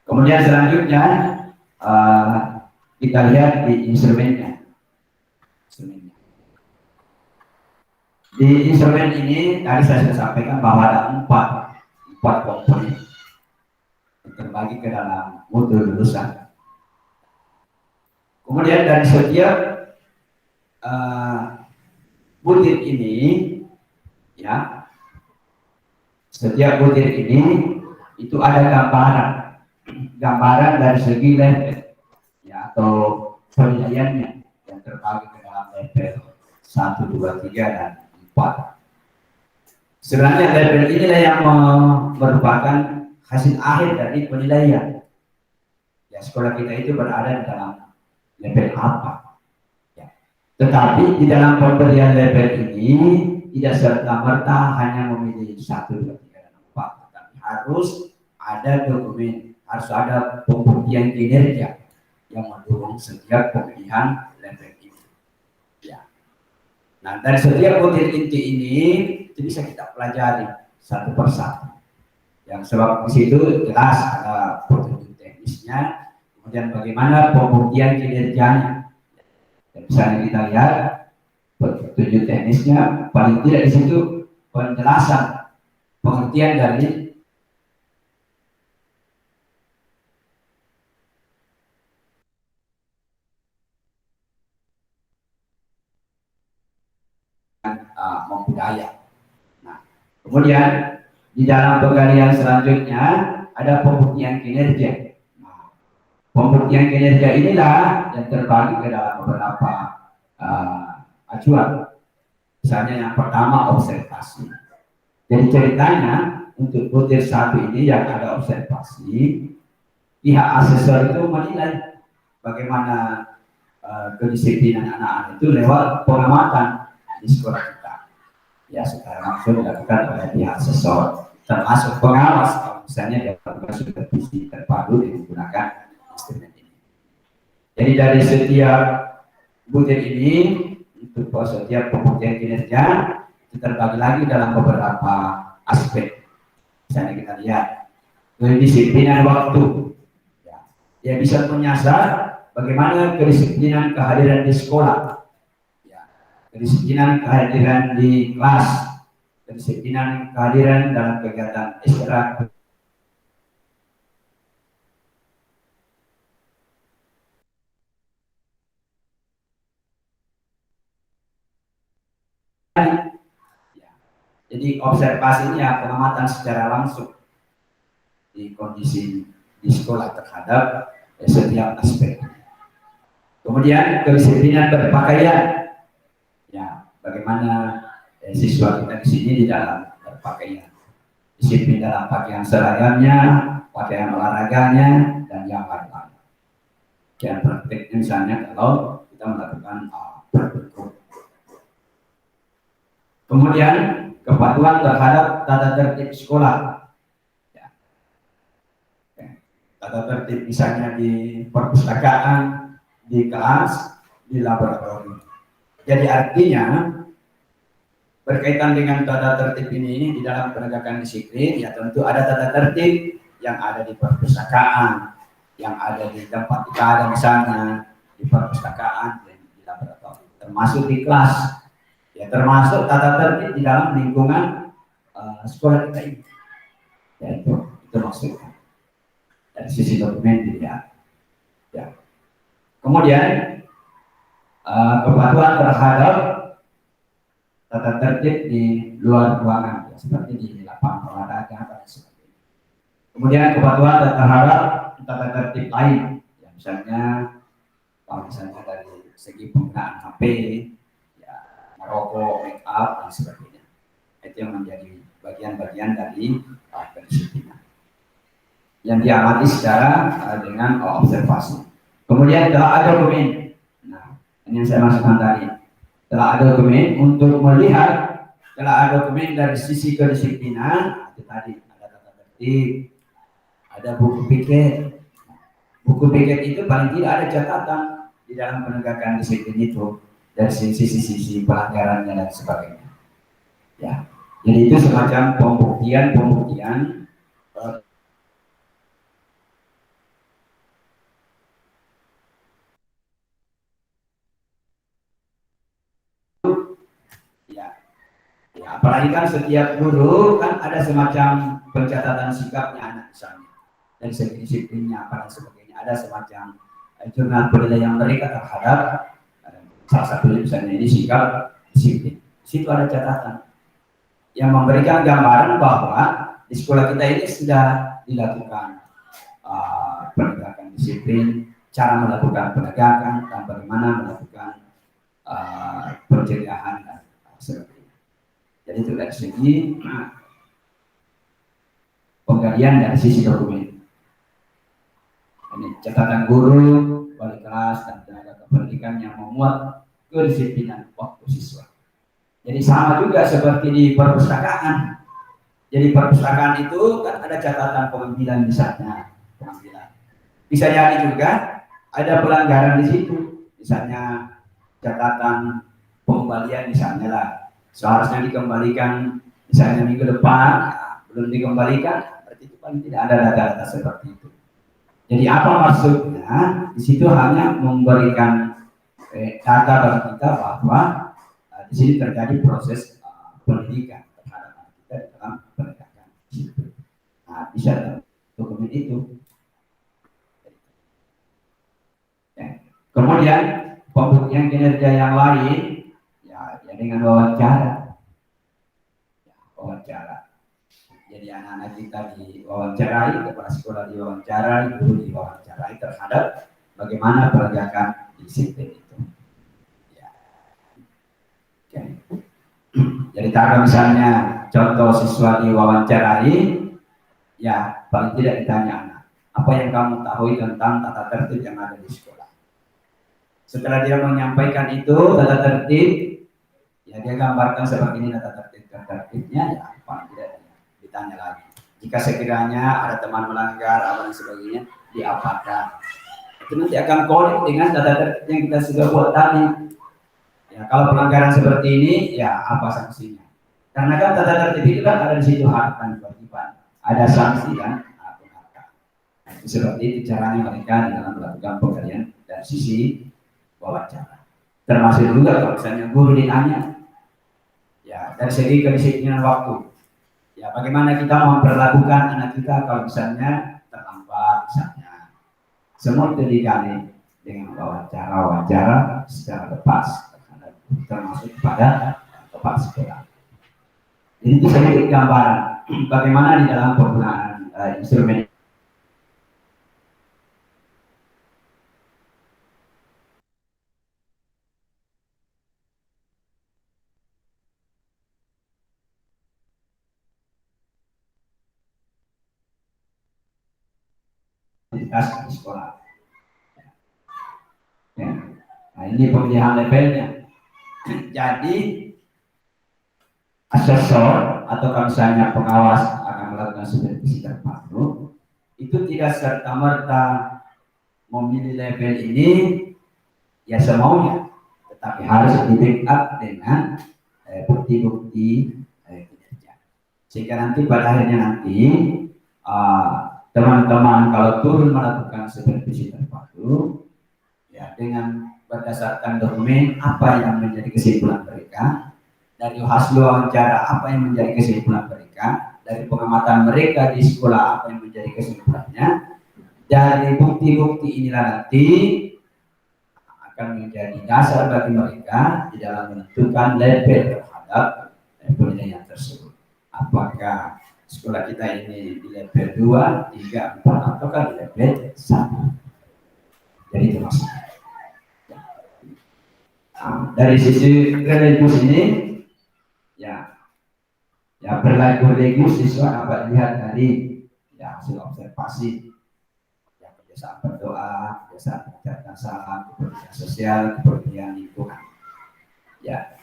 Kemudian selanjutnya kita lihat di instrumennya. Di instrumen ini tadi saya sudah sampaikan bahwa ada empat komponen terbagi ke dalam mutu lulusan. Kemudian dari setiap butir ini, ya, setiap butir ini itu ada gambaran dari segi level, ya, atau penilaiannya yang terbagi ke dalam level 1, 2, 3 dan 4. Sebenarnya level inilah yang merupakan hasil akhir dari penilaian. Ya, sekolah kita itu berada di dalam level apa. Ya. Tetapi di dalam pemberian level ini tidak serta-merta hanya memilih 1, 2, 3 dan 4, tetapi harus ada dokumen, harus ada pembuktian kinerja yang mendukung setiap pemilihan level ini. Ya. Nah, dari setiap butir inti ini itu bisa kita pelajari satu persatu. Yang sebab di situ jelas ada petunjuk teknisnya, kemudian bagaimana pembuktian kinerjanya. Dan misalnya kita lihat petunjuk teknisnya, paling tidak di situ penjelasan pengertian dari membudaya. Nah, kemudian di dalam penggalian selanjutnya ada pembuktian kinerja. Nah, pembuktian kinerja inilah yang terbagi ke dalam beberapa acuan. Misalnya yang pertama observasi. Jadi ceritanya untuk butir 1 ini yang ada observasi, pihak asesor itu menilai bagaimana kedisiplinan anak-anak itu lewat pengamatan di sekolah kita. Ya, secara langsung dilakukan oleh pihak asesor, termasuk pengawas kalau misalnya dilakukan supervisi terpadu dengan menggunakan instrumen ini. Jadi dari setiap butir ini untuk setiap pembuktian kinerja itu terbagi lagi dalam beberapa aspek. Misalnya kita lihat kedisiplinan waktu, ya, dia bisa menyasar bagaimana kedisiplinan kehadiran di sekolah, ya, kedisiplinan kehadiran di kelas, kedisiplinan kehadiran dalam kegiatan istirahat. Jadi observasinya pengamatan secara langsung di kondisi di sekolah terhadap setiap aspek. Kemudian kedisiplinan berpakaian, ya, bagaimana siswa kita di sini di dalam berpakaian, disiplin dalam pakaian seragamnya, pakaian olahraganya, dan yang lain-lain. prakteknya misalnya kalau kita melakukan praktikum. Kemudian kepatuhan terhadap tata tertib sekolah. Ya. Tata tertib misalnya di perpustakaan, di kelas, di laboratorium. Jadi artinya berkaitan dengan tata tertib ini di dalam penegakan disiplin, ya tentu ada tata tertib yang ada di perpustakaan, yang ada di tempat kita ada misalnya di perpustakaan dan di laboratorium, termasuk di kelas, ya termasuk tata tertib di dalam lingkungan sekolah kita ini. Ya itu maksudnya dari sisi dokumen dilihat. Ya. Kemudian kepatuhan terhadap tata tertib di luar ruangan, ya, seperti di lapangan olahraga dan sebagainya. Kemudian kepatuhan terhadap tata tertib lain, ya, misalnya kalau misalnya dari segi penggunaan HP, ya, merokok, make up dan sebagainya. Itu yang menjadi bagian-bagian dari kedisiplinan yang diamati secara dengan observasi. Kemudian telah ada dokumen. Nah, ini yang saya maksudkan tadi. Telah ada dokumen untuk melihat, telah ada dokumen dari sisi kedisiplinan. Itu tadi ada tata tertib, ada buku piket. Buku piket itu paling tidak ada catatan di dalam penegakan disiplin itu dari sisi pelanggarannya dan sebagainya. Ya, jadi itu semacam pembuktian ya. Ya, apalagi kan setiap guru kan ada semacam pencatatan sikapnya anak misalnya dari segi disiplinnya apa dan sebagainya, ada semacam jurnal penilaian mereka terhadap salah satu misalnya ini sikap disiplin. Di situ ada catatan yang memberikan gambaran bahwa di sekolah kita ini sudah dilakukan penegakan disiplin, cara melakukan penegakan dan bagaimana melakukan pencegahan dan sebagainya. Jadi itu dari segi penggalian dari sisi dokumen. Ini catatan guru, wali kelas, dan tenaga kependidikan yang memuat kedisiplinan waktu siswa. Jadi sama juga seperti di perpustakaan. Jadi perpustakaan itu kan ada catatan pengambilan misalnya, pengambilan. Bisa jadi juga ada pelanggaran di situ, misalnya catatan pengembalian misalnya lah, seharusnya dikembalikan misalnya minggu depan, ya, belum dikembalikan, berarti itu paling tidak ada data-data seperti itu. Jadi apa maksudnya? Di situ hanya memberikan data bagi kita bahwa di sini terjadi proses pendidikan terhadap kita dalam penegakan disiplin. Nah, bisa dokumen itu. Ya. Kemudian pembuktian kinerja yang lain, ya dengan wawancara. Ya, wawancara. Jadi anak-anak kita diwawancarai, kepala sekolah diwawancarai, guru diwawancarai terhadap bagaimana penegakan disiplin itu. Ya. Oke. Jadi kalau misalnya contoh siswa diwawancarai, ya paling tidak ditanya anak, apa yang kamu tahu tentang tata tertib yang ada di sekolah? Setelah dia menyampaikan itu tata tertib, ya dia gambarkan seperti ini tata tertibnya, ya paling tidak ditanya lagi. Jika sekiranya ada teman melanggar apa dan sebagainya, diapakan? Itu nanti akan connect dengan tata tertib yang kita sudah buat tadi. Ya, kalau pelanggaran seperti ini, ya apa sanksinya? Karena kan tata tertib itu kan ada di situ hak dan kewajiban, ada sanksi dan penghargaan. Nah, itu seperti itu caranya mereka dalam melakukan penggalian dari sisi wawancara. Termasuk juga kalau misalnya guru ditanya, ya dari segi kedisiplinan waktu, ya bagaimana kita memperlakukan anak kita kalau misalnya terlambat misalnya, semua itu digali dengan wawancara secara lepas, termasuk pada kepala sekolah. Jadi itu sedikit gambaran bagaimana di dalam penggunaan instrumen. Di sekolah. Nah, ini pemilihan levelnya. Jadi asesor atau misalnya pengawas akan melakukan supervisi terpadu, itu tidak serta-merta memilih level ini ya semaunya, tetapi harus di backup dengan bukti-bukti kinerja. Sehingga nanti pada akhirnya nanti teman-teman kalau turun melakukan supervisi terpadu, ya dengan berdasarkan dokumen apa yang menjadi kesimpulan mereka, dari hasil wawancara apa yang menjadi kesimpulan mereka, dari pengamatan mereka di sekolah apa yang menjadi kesimpulannya, dari bukti-bukti inilah nanti akan menjadi dasar bagi mereka di dalam menentukan level terhadap penilaian tersebut. Apakah sekolah kita ini di level 2, 3, 4 atau di level 1. Jadi itu maksudnya. Nah, dari sisi religius ini ya berlaku siswa dapat lihat tadi ya hasil observasi ya, kebiasaan berdoa, kebiasaan mengucapkan salam, kepedulian sosial, kepedulian lingkungan ya.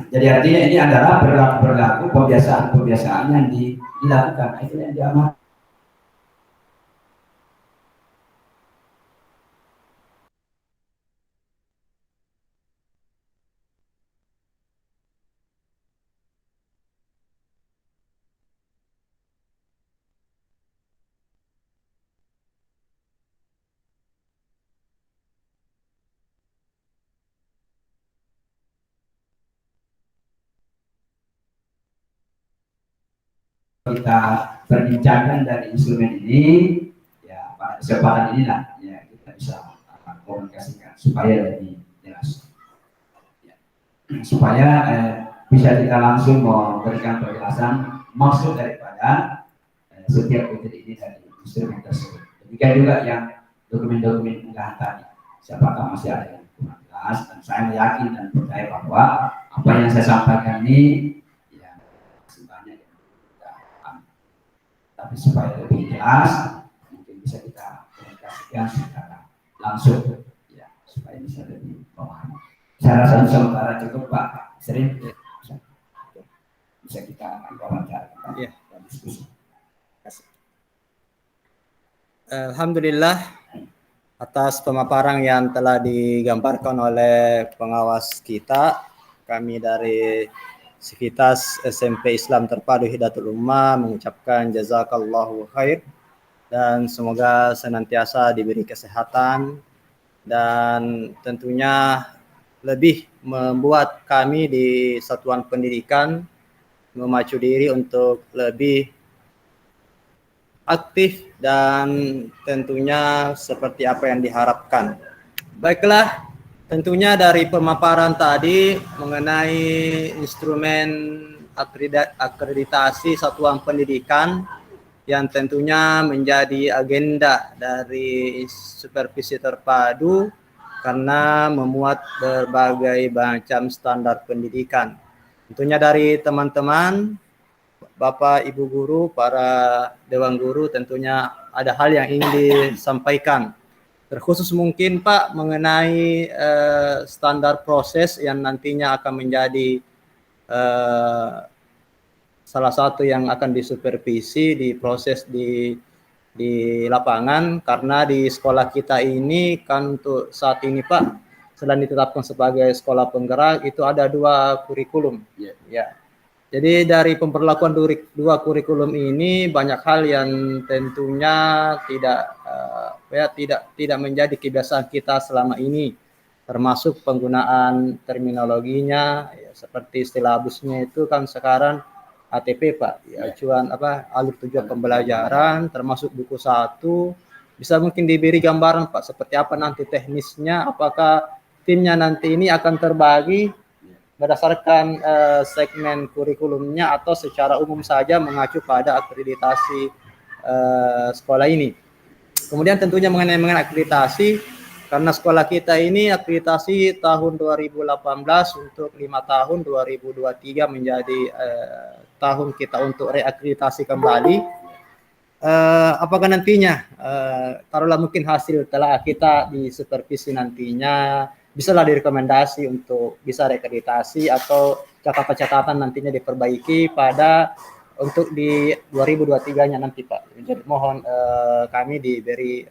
Jadi artinya ini adalah berlaku kebiasaan yang dilakukan, itu yang diamalkan. Kita berbincangkan dari instrumen ini ya, pada kesempatan inilah ya kita bisa komunikasikan supaya lebih jelas ya. Supaya bisa kita langsung memberikan penjelasan maksud daripada setiap materi ini dari instrumen tersebut. Demikian juga yang dokumen-dokumen unggahan tadi, siapakah masih ada yang kurang jelas, dan saya yakin dan percaya bahwa apa yang saya sampaikan ini tapi supaya lebih jelas mungkin bisa kita komunikasikan secara langsung ya supaya bisa lebih paham. Saya rasa sementara cukup Pak Sering bisa kita wawancara dan diskusi. Alhamdulillah atas pemaparan yang telah digambarkan oleh pengawas kita, kami dari Sivitas SMP Islam Terpadu Hidayatul Ummah mengucapkan jazakallahu khair dan semoga senantiasa diberi kesehatan dan tentunya lebih membuat kami di satuan pendidikan memacu diri untuk lebih aktif dan tentunya seperti apa yang diharapkan. Baiklah, tentunya dari pemaparan tadi mengenai instrumen akreditasi satuan pendidikan yang tentunya menjadi agenda dari supervisi terpadu karena memuat berbagai macam standar pendidikan. Tentunya dari teman-teman, Bapak, Ibu guru, para dewan guru tentunya ada hal yang ingin disampaikan. Terkhusus mungkin Pak mengenai standar proses yang nantinya akan menjadi salah satu yang akan disupervisi di proses di lapangan, karena di sekolah kita ini kan untuk saat ini Pak selain ditetapkan sebagai sekolah penggerak itu ada 2 kurikulum. Ya. Jadi dari pemberlakuan 2 kurikulum ini banyak hal yang tentunya tidak menjadi kebiasaan kita selama ini, termasuk penggunaan terminologinya ya, seperti silabusnya itu kan sekarang ATP Pak, ya, acuan alur tujuan pembelajaran termasuk buku 1. Bisa mungkin diberi gambaran Pak seperti apa nanti teknisnya, apakah timnya nanti ini akan terbagi berdasarkan segmen kurikulumnya atau secara umum saja mengacu pada akreditasi sekolah ini. Kemudian tentunya mengenai akreditasi, karena sekolah kita ini akreditasi tahun 2018 untuk 5 tahun, 2023 menjadi tahun kita untuk reakreditasi kembali. apakah nantinya taruhlah mungkin hasil telah kita di supervisi nantinya bisalah direkomendasi untuk bisa reakreditasi atau catatan-catatan nantinya diperbaiki pada untuk di 2023-nya nanti Pak. Jadi mohon kami diberi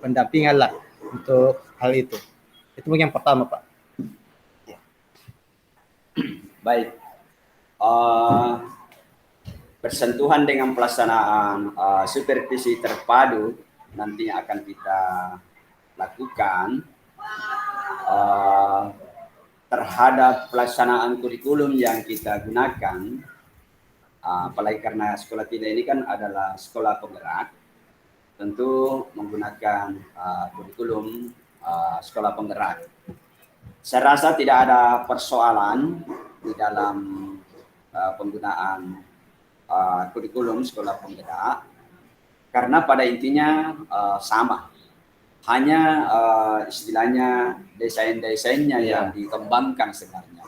pendampingan lah untuk hal itu. Itu mungkin yang pertama Pak. Baik. Bersentuhan dengan pelaksanaan supervisi terpadu nantinya akan kita lakukan terhadap pelaksanaan kurikulum yang kita gunakan, apalagi karena sekolah kita ini kan adalah sekolah penggerak, tentu menggunakan kurikulum sekolah penggerak. Saya rasa tidak ada persoalan di dalam penggunaan kurikulum sekolah penggerak, karena pada intinya sama, hanya istilahnya desain-desainnya yang dikembangkan sebenarnya.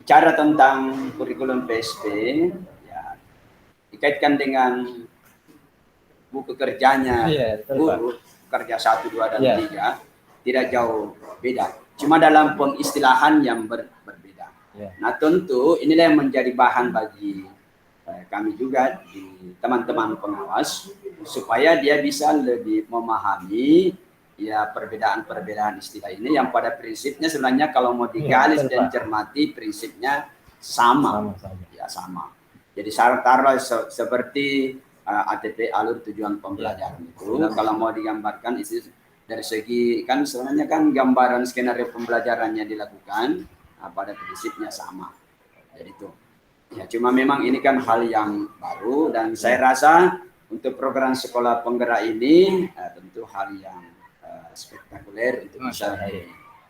Bicara tentang kurikulum PSP, ya, dikaitkan dengan buku kerjanya guru kerja 1, 2, dan 3 tidak jauh beda, cuma dalam pengistilahan yang berbeda. Nah tentu inilah yang menjadi bahan bagi kami juga di teman-teman pengawas supaya dia bisa lebih memahami ya perbedaan-perbedaan istilah ini yang pada prinsipnya sebenarnya kalau mau digalis dan cermati prinsipnya sama. Ya sama. Jadi taruhlah seperti ATP alur tujuan pembelajaran itu kalau mau digambarkan itu dari segi kan sebenarnya kan gambaran skenario pembelajarannya dilakukan pada prinsipnya sama. Jadi itu. Ya, cuma memang ini kan hal yang baru dan saya rasa untuk program sekolah penggerak ini tentu hal yang spektakuler untuk bisa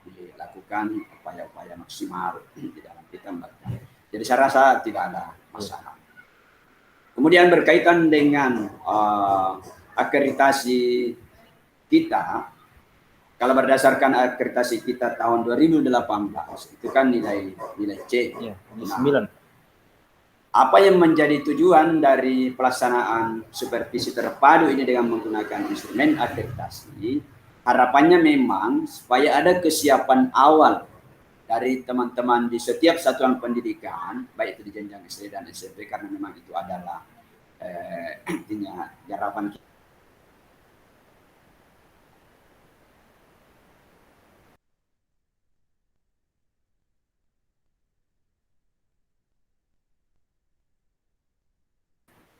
dilakukan upaya-upaya maksimal di dalam kita membaca. Jadi saya rasa tidak ada masalah. Kemudian berkaitan dengan akreditasi kita, kalau berdasarkan akreditasi kita tahun 2018 itu kan nilai C. Ya, 9. Apa yang menjadi tujuan dari pelaksanaan supervisi terpadu ini dengan menggunakan instrumen akreditasi, harapannya memang supaya ada kesiapan awal dari teman-teman di setiap satuan pendidikan, baik itu di jenjang SD dan SMP, karena memang itu adalah intinya harapan kita.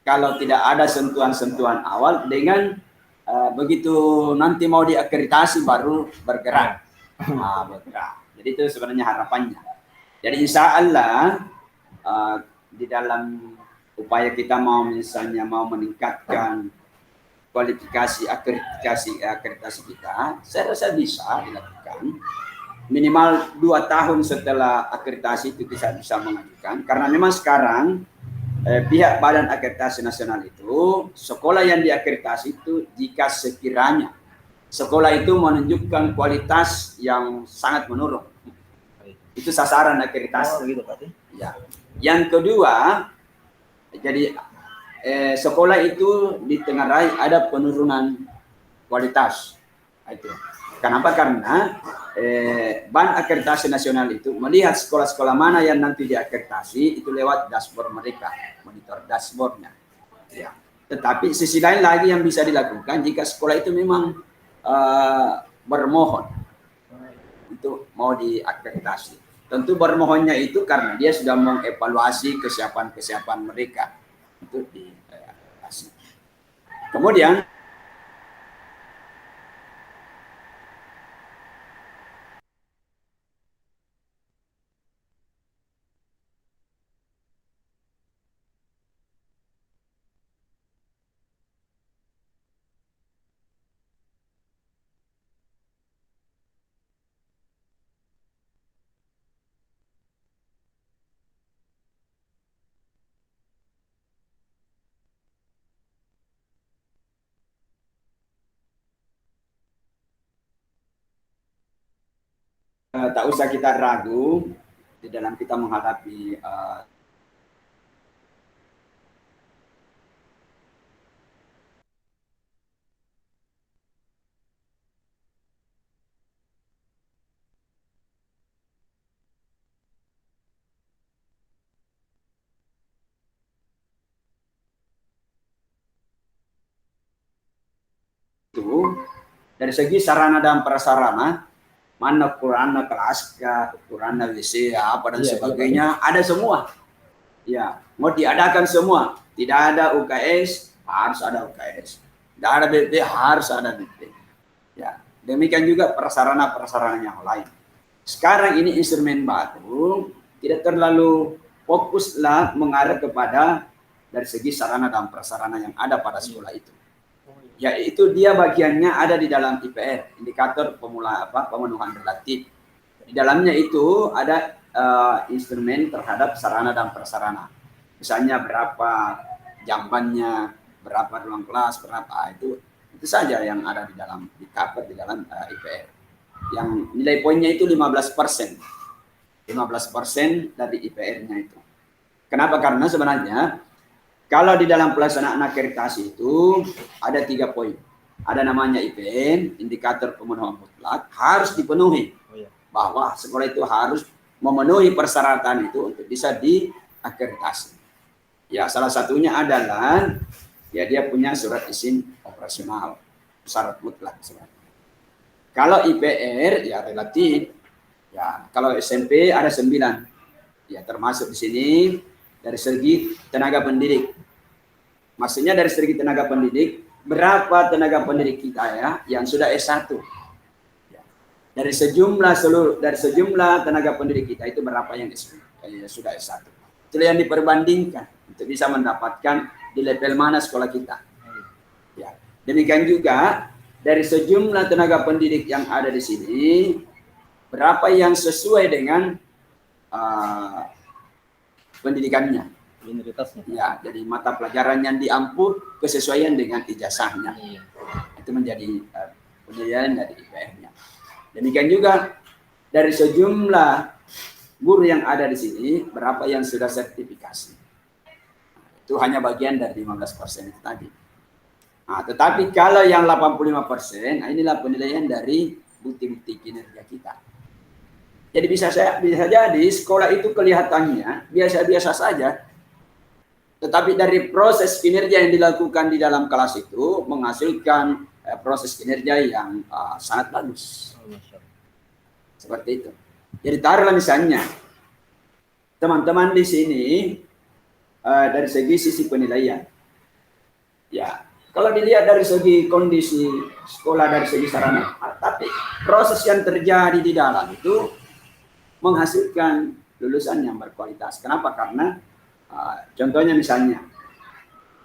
Kalau tidak ada sentuhan-sentuhan awal dengan begitu nanti mau diakreditasi baru bergerak. Bergerak. Jadi itu sebenarnya harapannya. Jadi insya Allah di dalam upaya kita mau misalnya mau meningkatkan kualifikasi akreditasi kita, saya rasa bisa dilakukan. Minimal 2 tahun setelah akreditasi itu bisa mengajukan, karena memang sekarang pihak Badan Akreditasi Nasional itu, sekolah yang diakreditasi itu jika sekiranya sekolah itu menunjukkan kualitas yang sangat menurun, itu sasaran akreditasi. Ya. Yang kedua, jadi sekolah itu ditengarai ada penurunan kualitas. Itu. Kenapa? Karena Badan Akreditasi Nasional itu melihat sekolah-sekolah mana yang nanti diakreditasi itu lewat dashboard mereka, monitor dashboardnya. Ya. Tetapi sisi lain lagi yang bisa dilakukan jika sekolah itu memang bermohon itu mau diakreditasi. Tentu bermohonnya itu karena dia sudah mengevaluasi kesiapan mereka untuk diakreditasi. Kemudian tak usah kita ragu di dalam kita menghadapi itu dari segi sarana dan prasarana, mana kurana kelas, kurana WC, apa dan sebagainya, ada semua. Ya, mau diadakan semua. Tidak ada UKS, harus ada UKS. Tidak ada BP, harus ada BP. Ya, demikian juga prasarana-prasarana yang lain. Sekarang ini instrumen baru, tidak terlalu fokuslah mengarah kepada dari segi sarana dan prasarana yang ada pada sekolah itu. Yaitu dia bagiannya ada di dalam IPR, indikator pemenuhan relatif. Di dalamnya itu ada instrumen terhadap sarana dan prasarana. Misalnya berapa jambannya, berapa ruang kelas, berapa itu saja yang ada di dalam di dalam IPR. Yang nilai poinnya itu 15%. 15% dari IPR-nya itu. Kenapa? Karena sebenarnya kalau di dalam pelaksanaan akreditasi itu ada 3 poin. Ada namanya IPN, indikator pemenuhan mutlak, harus dipenuhi. Bahwa sekolah itu harus memenuhi persyaratan itu untuk bisa diakreditasi. Ya, salah satunya adalah ya dia punya surat izin operasional, syarat mutlak. Kalau IPR ya relatif. Ya, kalau SMP ada 9. Ya, termasuk di sini dari segi tenaga pendidik. Maksudnya dari segi tenaga pendidik, berapa tenaga pendidik kita ya yang sudah S1? Ya. Dari sejumlah tenaga pendidik kita itu berapa yang sudah S1? Itu yang diperbandingkan untuk bisa mendapatkan di level mana sekolah kita. Ya. Demikian juga dari sejumlah tenaga pendidik yang ada di sini, berapa yang sesuai dengan pendidikannya, Minoritasnya. ya, jadi mata pelajaran yang diampu kesesuaian dengan ijazahnya. Itu menjadi penilaian dari IPR-nya. Demikian juga dari sejumlah guru yang ada di sini, berapa yang sudah sertifikasi. Itu hanya bagian dari 15% itu tadi. Nah, tetapi kalau yang 85%, nah inilah penilaian dari bukti-bukti kinerja kita. Jadi bisa jadi sekolah itu kelihatannya biasa-biasa saja, tetapi dari proses kinerja yang dilakukan di dalam kelas itu menghasilkan proses kinerja yang sangat bagus. Seperti itu. Jadi taruhlah misalnya teman-teman di sini dari sisi penilaian, ya kalau dilihat dari segi kondisi sekolah, dari segi sarana, tapi proses yang terjadi di dalam itu menghasilkan lulusan yang berkualitas. Kenapa? Karena contohnya misalnya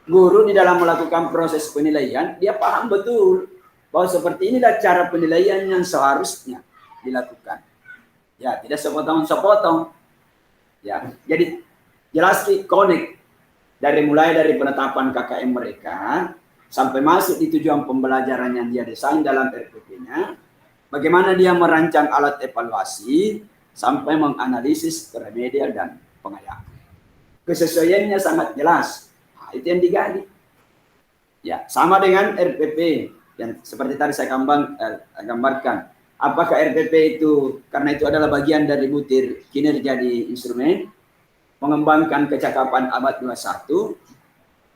guru di dalam melakukan proses penilaian, dia paham betul bahwa seperti inilah cara penilaian yang seharusnya dilakukan. Ya, tidak sepotong-sepotong. Ya, jadi jelas connect mulai dari penetapan KKM mereka sampai masuk di tujuan pembelajaran yang dia desain dalam RPP-nya, bagaimana dia merancang alat evaluasi sampai menganalisis remedial dan pengayaan. Kesesuaiannya sangat jelas. Nah, itu yang digali. Ya, sama dengan RPP yang seperti tadi saya gambarkan. Apakah RPP itu karena itu adalah bagian dari butir kinerja di instrumen mengembangkan kecakapan abad 21?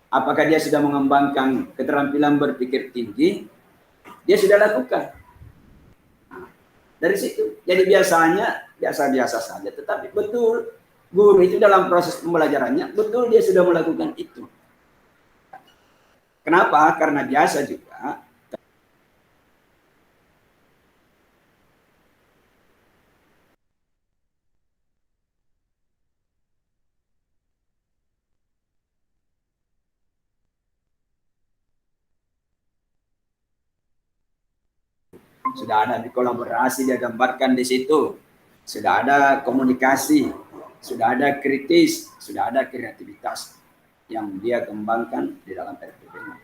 Apakah dia sudah mengembangkan keterampilan berpikir tinggi? Dia sudah lakukan. Nah, dari situ. Jadi biasanya biasa-biasa saja, tetapi betul guru itu dalam proses pembelajarannya betul dia sudah melakukan itu. Kenapa? Karena biasa juga sudah ada di kolaborasi, dia gambarkan di situ. Sudah ada komunikasi, sudah ada kritis, sudah ada kreativitas yang dia kembangkan di dalam RPP-nya.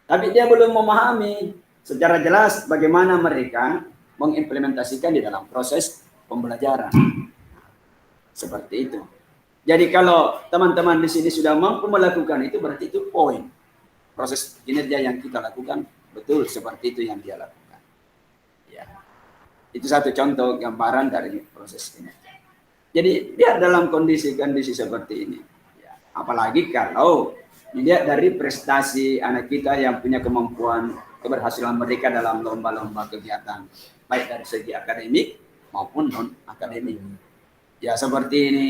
Tapi dia belum memahami secara jelas bagaimana mereka mengimplementasikan di dalam proses pembelajaran. Seperti itu. Jadi kalau teman-teman di sini sudah mampu melakukan itu, berarti itu poin. Proses kinerja yang kita lakukan betul seperti itu yang dia lakukan. Itu satu contoh gambaran dari proses ini. Jadi biar dalam kondisi-kondisi seperti ini. Ya, apalagi kalau dilihat dari prestasi anak kita yang punya kemampuan keberhasilan mereka dalam lomba-lomba kegiatan, baik dari segi akademik maupun non akademik. Ya seperti ini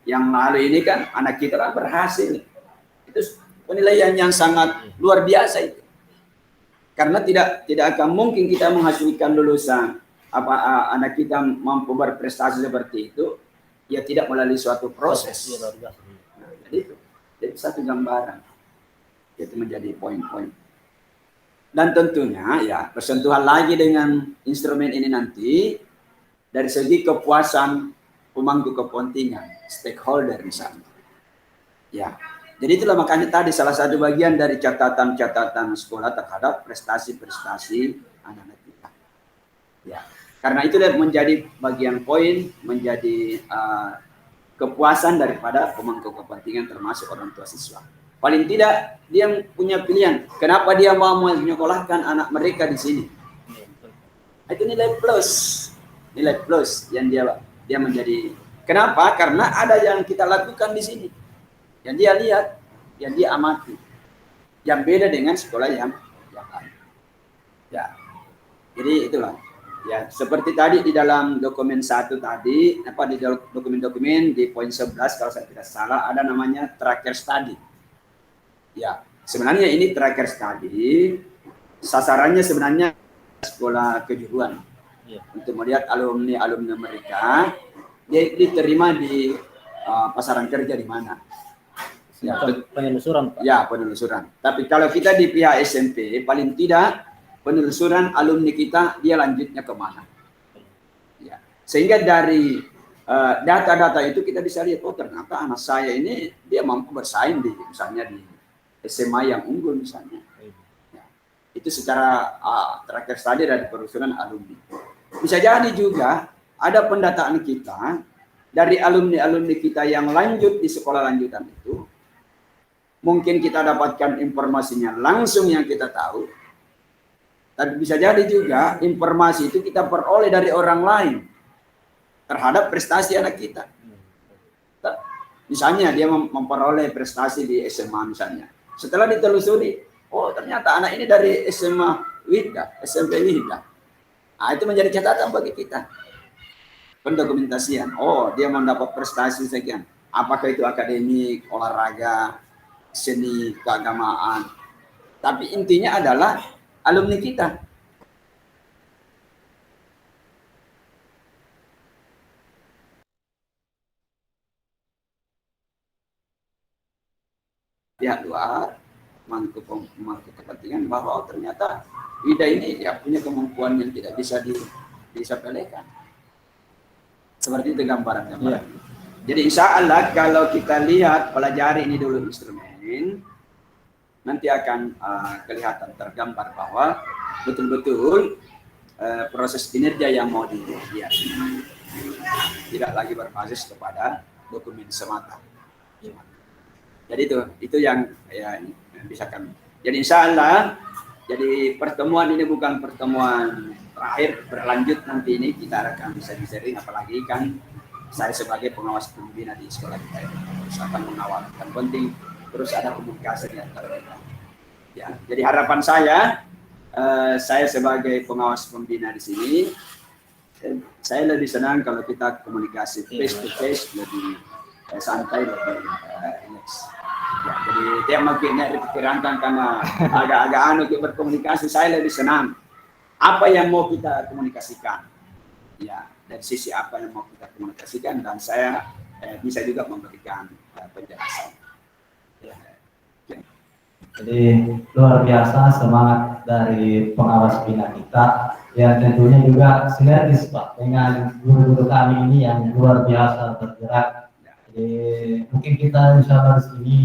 yang lalu ini kan anak kita kan berhasil, itu penilaian yang sangat luar biasa itu. Karena tidak akan mungkin kita menghasilkan lulusan anak kita mampu berprestasi seperti itu, ya tidak melalui suatu proses. Nah, jadi satu gambaran, itu menjadi poin-poin. Dan tentunya ya bersentuhan lagi dengan instrumen ini nanti dari segi kepuasan pemangku kepentingan, stakeholder misalnya. Ya, jadi itulah makanya tadi salah satu bagian dari catatan-catatan sekolah terhadap prestasi-prestasi anak-anak kita. Ya, karena itu menjadi bagian poin, menjadi kepuasan daripada pemangku kepentingan termasuk orang tua siswa. Paling tidak dia punya pilihan. Kenapa dia mau menyekolahkan anak mereka di sini? Itu nilai plus yang dia menjadi. Kenapa? Karena ada yang kita lakukan di sini, yang dia lihat, yang dia amati, yang beda dengan sekolah yang lain. Ya, jadi itulah. Ya, seperti tadi di dalam dokumen 1 tadi, di dokumen-dokumen di poin 11 kalau saya tidak salah ada namanya tracker study. Ya, sebenarnya ini tracker study, sasarannya sebenarnya sekolah kejuruan. Untuk melihat alumni mereka, dia diterima di pasaran kerja di mana. Ya, penelusuran, Pak. Ya, penelusuran. Tapi kalau kita di pihak SMP, paling tidak penelusuran alumni kita, dia lanjutnya kemana. Ya. Sehingga dari data-data itu kita bisa lihat, oh ternyata anak saya ini dia mampu bersaing misalnya di SMA yang unggul misalnya. Ya. Itu secara tracker study dari penelusuran alumni. Bisa jadi juga ada pendataan kita dari alumni-alumni kita yang lanjut di sekolah lanjutan itu. Mungkin kita dapatkan informasinya langsung yang kita tahu. Tapi bisa jadi juga informasi itu kita peroleh dari orang lain terhadap prestasi anak kita. Misalnya dia memperoleh prestasi di SMA misalnya. Setelah ditelusuri, oh ternyata anak ini dari SMA Wida, SMP Wida. Nah, itu menjadi catatan bagi kita. Pendokumentasian. Oh, dia mendapat prestasi sekian. Apakah itu akademik, olahraga, seni, keagamaan. Tapi intinya adalah alumni kita. Pihak luar mampu kepentingan bahwa ternyata Wida ini dia punya kemampuan yang tidak bisa disepelekan. Seperti itu gambarannya. Ya. Jadi insya Allah kalau kita lihat pelajari ini dulu instrumen, nanti akan kelihatan tergambar bahwa betul-betul proses kinerja yang mau dilihat tidak lagi berbasis kepada dokumen semata. Jadi itu yang bisa kami. Jadi insya Allah, jadi pertemuan ini bukan pertemuan terakhir, berlanjut nanti ini kita akan bisa sharing, apalagi kan saya sebagai pengawas pembina di sekolah kita terus akan mengawal. Dan penting terus ada komunikasi di antara kita. Ya, jadi harapan saya sebagai pengawas pembina di sini, saya lebih senang kalau kita komunikasi face to face, lebih santai, lebih relax. Ya, jadi dia makin diperkirakan karena agak-agak berkomunikasi, saya lebih senang. Apa yang mau kita komunikasikan? Ya, dari sisi apa yang mau kita komunikasikan, dan saya bisa juga memberikan penjelasan. Ya. Jadi luar biasa semangat dari pengawas bina kita yang tentunya juga sinergis Pak dengan guru-guru kami ini yang luar biasa bergerak. Jadi mungkin kita insya Allah di sini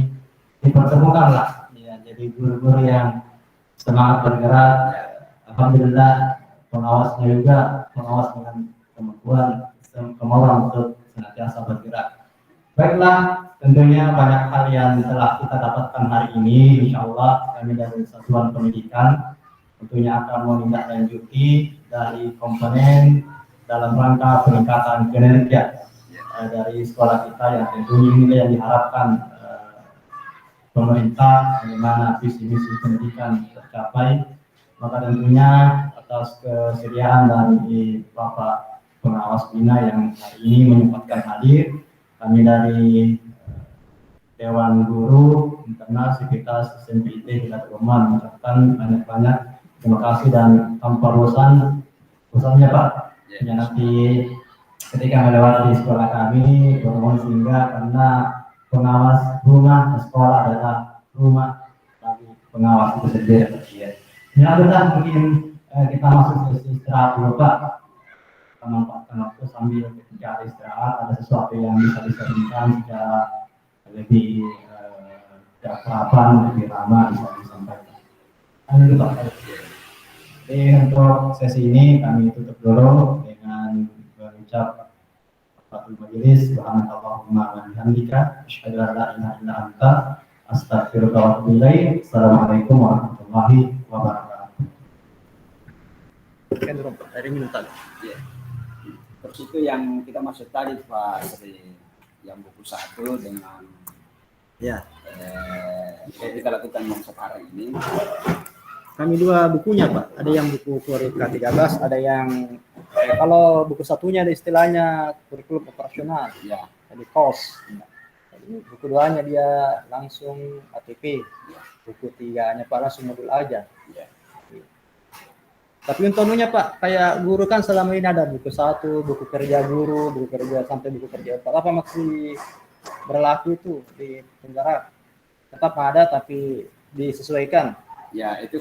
dipertemukan lah. Ya, jadi guru-guru yang semangat bergerak. Alhamdulillah pengawasnya juga pengawas dengan kemauan untuk senantiasa bergerak. Baiklah, tentunya banyak hal yang telah kita dapatkan hari ini. Insya Allah kami dari Satuan Pendidikan tentunya akan menindaklanjuti dari komponen dalam rangka peningkatan kinerja dari sekolah kita yang tentunya ini yang diharapkan pemerintah, bagaimana visi misi pendidikan tercapai. Maka tentunya atas kesediaan dari Bapak Pengawas Bina yang hari ini menyempatkan hadir, kami dari Dewan Guru Internal Sivitas SMPIT Hilat Roman mengucapkan banyak-banyak terima kasih dan tanpa bosannya Pak. Ya, nanti ketika melewati sekolah kami, bermohon sehingga karena pengawas rumah sekolah adalah rumah bagi pengawas itu sendiri. Ya. Ya, benar mungkin kita masuk sesi istirahat dulu Pak. Kita manfaatkan waktu sambil ketika istirahat ada sesuatu yang bisa disampaikan secara lebih lebih lama bisa disampaikan. Itu Pak. Jadi untuk sesi ini kami tutup dulu dengan berucap Fatul Majelis Subhanallahumma wa bihamdika asyhadu an la ilaha illa anta astaghfiruka wa atubu ilaik. Assalamualaikum warahmatullahi wabarakatuh. Kan dong dari minutan. Ya. Terus itu yang kita maksud tadi Pak, dari yang buku 1 dengan Ya. yang kita lakukan yang sekarang ini. Kami 2 bukunya Pak. Ada yang buku kurikulum K13, ada yang kalau buku satunya ada istilahnya kurikulum operasional. Ya. Jadi KOS. Jadi buku 2-nya dia langsung ATP. Buku 3-nya Pak langsung modul aja. Ya. Tapi untuk anunya Pak, kayak guru kan selama ini ada buku 1, buku kerja guru, buku kerja sampai buku kerja 4. Apa masih berlaku itu di negara? Tetap ada tapi disesuaikan. Ya, itu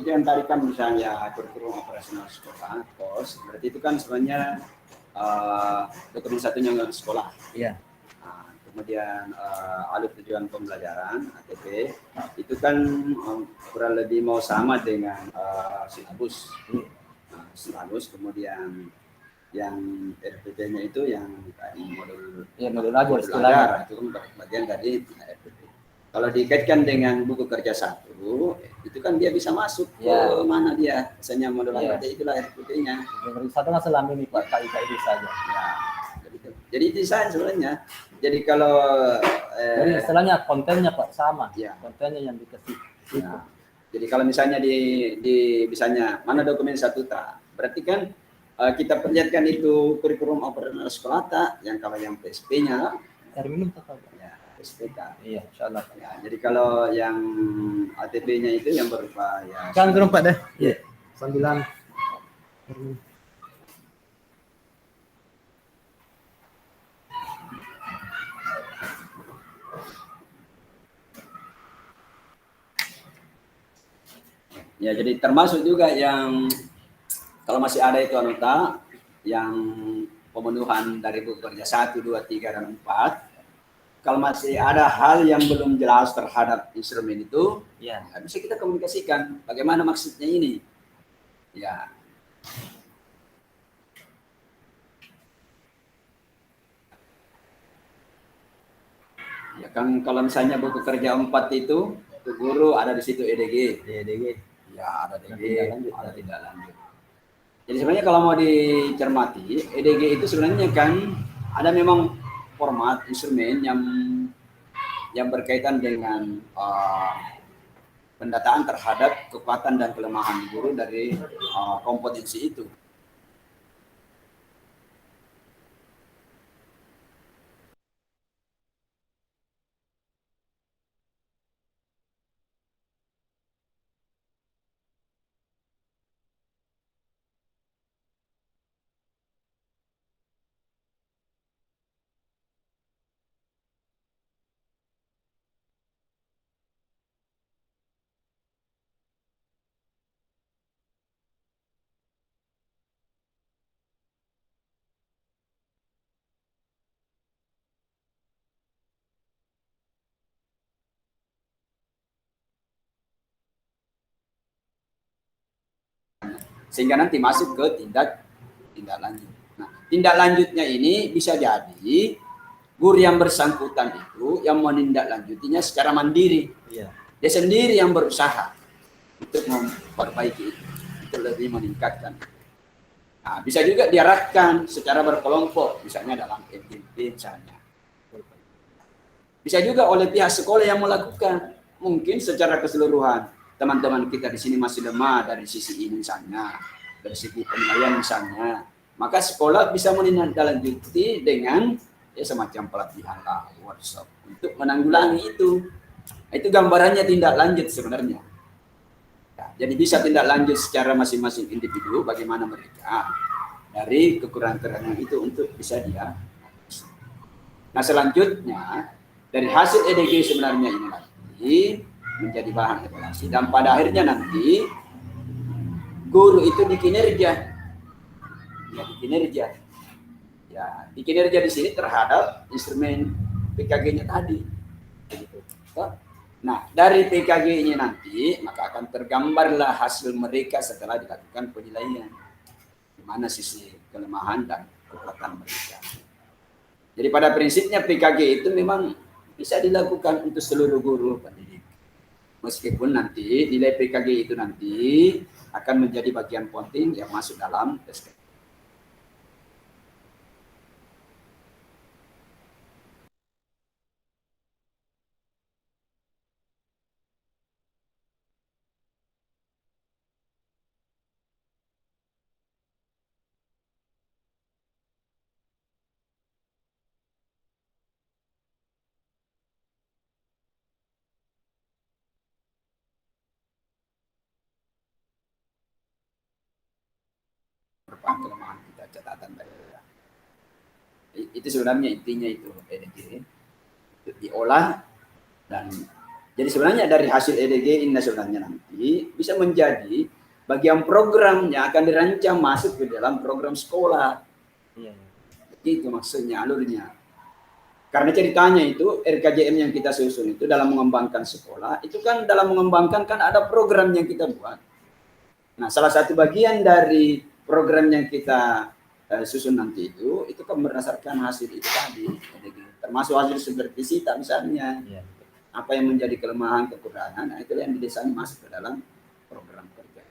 yang tadi kan misalnya kurikulum operasional sekolah, KOS, berarti itu kan sebenarnya dokumen satunya untuk sekolah. Iya. Nah, kemudian alur tujuan pembelajaran ATP itu kan kurang lebih mau sama dengan silabus. Nah, silabus kemudian yang RPP-nya itu yang tadi modul modul ajar itu kan bagian dari RPP. Kalau dikaitkan dengan buku kerja 1, itu kan dia bisa masuk ke mana dia, misalnya modul aja itulah RPP-nya. Satu kan selama ini Pak, KIKID saja. Ya, jadi desain sebenarnya. Jadi kalau jadi istilahnya kontennya Pak sama, ya. kontennya yang dikasih. Ya. Jadi kalau misalnya di misalnya mana dokumen 1 tak, berarti kan kita perlihatkan itu kurikulum operasional sekolah tak, yang kalau yang PSP-nya, Air minum tak Pak? ya PSPK. Iya, insyaallah. Ya, jadi kalau yang ATP-nya itu yang berupa ya. Kan turun Pak deh. Iya. Sambilan. Ya, jadi termasuk juga yang kalau masih ada itu anota yang pemenuhan dari buku kerja 1, 2, 3 dan 4. Kalau masih ada hal yang belum jelas terhadap instrumen itu, ya bisa kita komunikasikan bagaimana maksudnya ini. Ya. Ya kan kalau misalnya buku kerja 4 itu guru ada di situ EDG. Ya, ada DG, ada tindak lanjut. Jadi sebenarnya kalau mau dicermati, EDG itu sebenarnya kan ada memang format instrumen yang berkaitan dengan pendataan terhadap kekuatan dan kelemahan guru dari kompetensi itu. Sehingga nanti masuk ke tindak lanjut. Nah, tindak lanjutnya ini bisa jadi guru yang bersangkutan itu yang menindaklanjutinya secara mandiri. Iya. Dia sendiri yang berusaha untuk memperbaiki itu lebih meningkatkan. Nah, bisa juga diarahkan secara berkelompok, misalnya dalam MTP misalnya. Bisa juga oleh pihak sekolah yang melakukan, mungkin secara keseluruhan. teman-teman kita di sini masih lemah dari sisi ini misalnya, dari segi penilaian misalnya, maka sekolah bisa menindaklanjuti dengan ya semacam pelatihan lah, workshop untuk menanggulangi itu. Itu gambarannya tindak lanjut sebenarnya. Ya, jadi bisa tindak lanjut secara masing-masing individu bagaimana mereka dari kekurangan itu untuk bisa dia. Nah selanjutnya dari hasil EDG sebenarnya ini nanti menjadi bahan evaluasi dan pada akhirnya nanti guru itu dikinerja, ya dikinerja, ya dikinerja di sini terhadap instrumen PKG-nya tadi. Nah dari PKG-nya nanti maka akan tergambarlah hasil mereka setelah dilakukan penilaian, di mana sisi kelemahan dan kekuatan mereka. Jadi pada prinsipnya PKG itu memang bisa dilakukan untuk seluruh guru pendidik. Meskipun nanti nilai PKG itu nanti akan menjadi bagian penting yang masuk dalam tes. Merupakan kelemahan kita catatan daerah. Itu sebenarnya intinya itu EDG diolah dan jadi sebenarnya dari hasil EDG ini sebenarnya nanti bisa menjadi bagian program yang akan dirancang masuk ke dalam program sekolah. Iya. Itu maksudnya alurnya. Karena ceritanya itu RKJM yang kita susun itu dalam mengembangkan sekolah, itu kan dalam mengembangkan kan ada program yang kita buat. Nah, salah satu bagian dari program yang kita susun nanti itu kan berdasarkan hasil itu tadi. Termasuk hasil sumber visita misalnya. Iya. Apa yang menjadi kelemahan, kekurangan, nah itu yang didesain masuk ke dalam program kerja.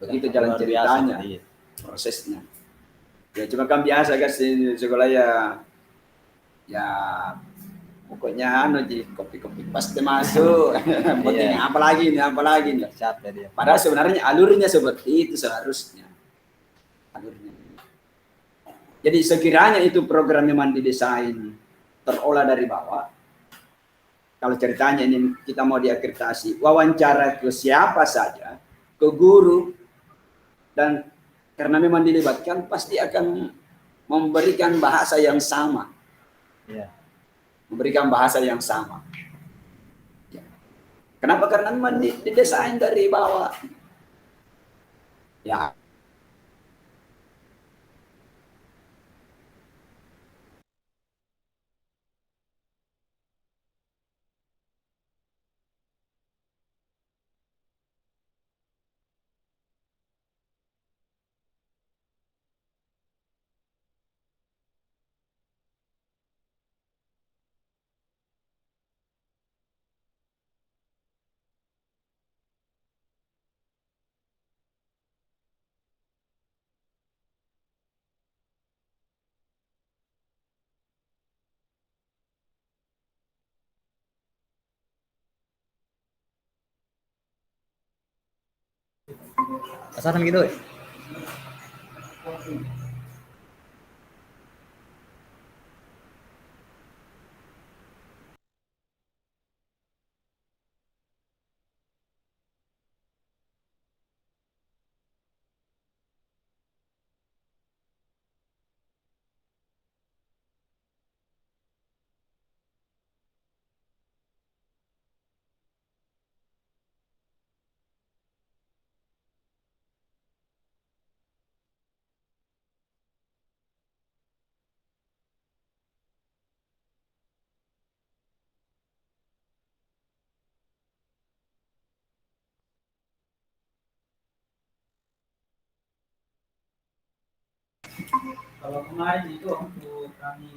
Begitu jalan Luar biasa ceritanya, tadi. prosesnya. Ya cuma kan biasa guys di sekolah ya pokoknya kopi-kopi pasti masuk. Penting apalagi nih. Capek dia. Padahal sebenarnya alurnya seperti itu seharusnya. Alurnya. Jadi sekiranya itu program memang didesain terolah dari bawah. Kalau ceritanya ini kita mau diakreditasi, wawancara ke siapa saja, ke guru, dan karena memang dilibatkan pasti akan memberikan bahasa yang sama. Iya. Memberikan bahasa yang sama. Ya. Kenapa? Karena memang didesain dari bawah. Ya. Kasaran gitu. Kalau kemarin itu waktu kami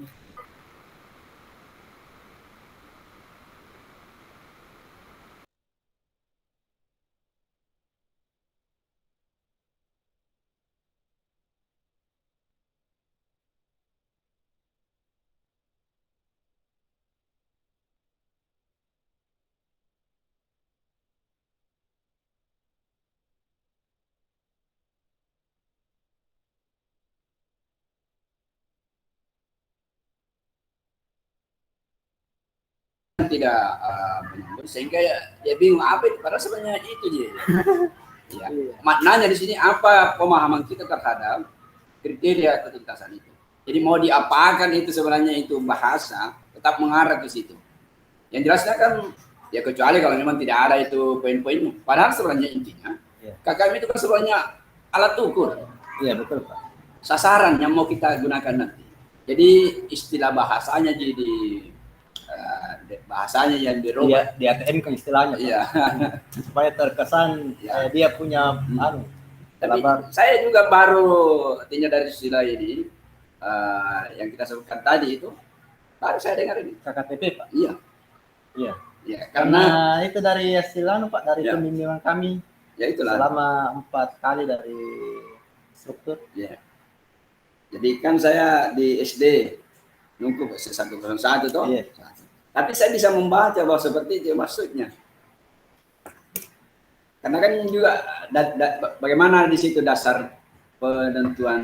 tidak menyambut sehingga dia bingung apa itu, padahal sebenarnya itu dia. Ya. Maknanya di sini apa pemahaman kita terhadap kriteria ketuntasan itu. Jadi mau diapakan itu sebenarnya itu bahasa tetap mengarah ke situ. Yang jelasnya kan ya kecuali kalau memang tidak ada itu poin-poinnya. Padahal sebenarnya intinya KKM itu kan sebenarnya alat ukur. Iya betul Pak. Sasaran yang mau kita gunakan nanti. Jadi istilah bahasanya jadi bahasanya yang dirubah. Di ATM kan istilahnya Pak. Iya. Supaya terkesan dia punya Tapi labar. saya juga baru artinya dari istilah ini yang kita sebutkan tadi itu baru saya dengar ini. KKTP Pak. Iya. Iya. Ya, Karena karena itu dari hasil Pak, dari Ya. pembimbingan kami ya itulah. selama 4 kali dari struktur. Ya. Jadi kan saya di SD nunggu S101 toh. Iya. Tapi saya bisa membaca bahwa seperti itu maksudnya. Karena kan juga bagaimana di situ dasar penentuan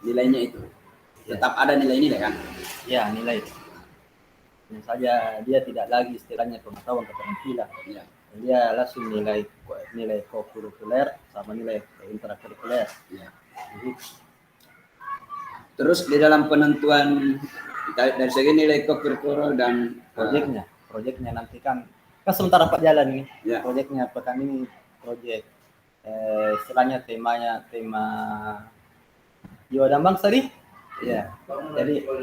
nilainya itu. Tetap ada nilai-nilai kan? Ya, nilai. Hanya saja dia tidak lagi istilahnya pengetahuan keterampilan. Ya. Dia langsung nilai kokurikuler sama nilai intrakurikuler. Ya. Jadi, Terus di dalam penentuan dari segi nilai kokurikuler dan proyeknya nanti kan sementara Pak jalan nih. Ya. Proyeknya pekan ini proyek istilahnya tema jiwa dan bangsa nih. Ya.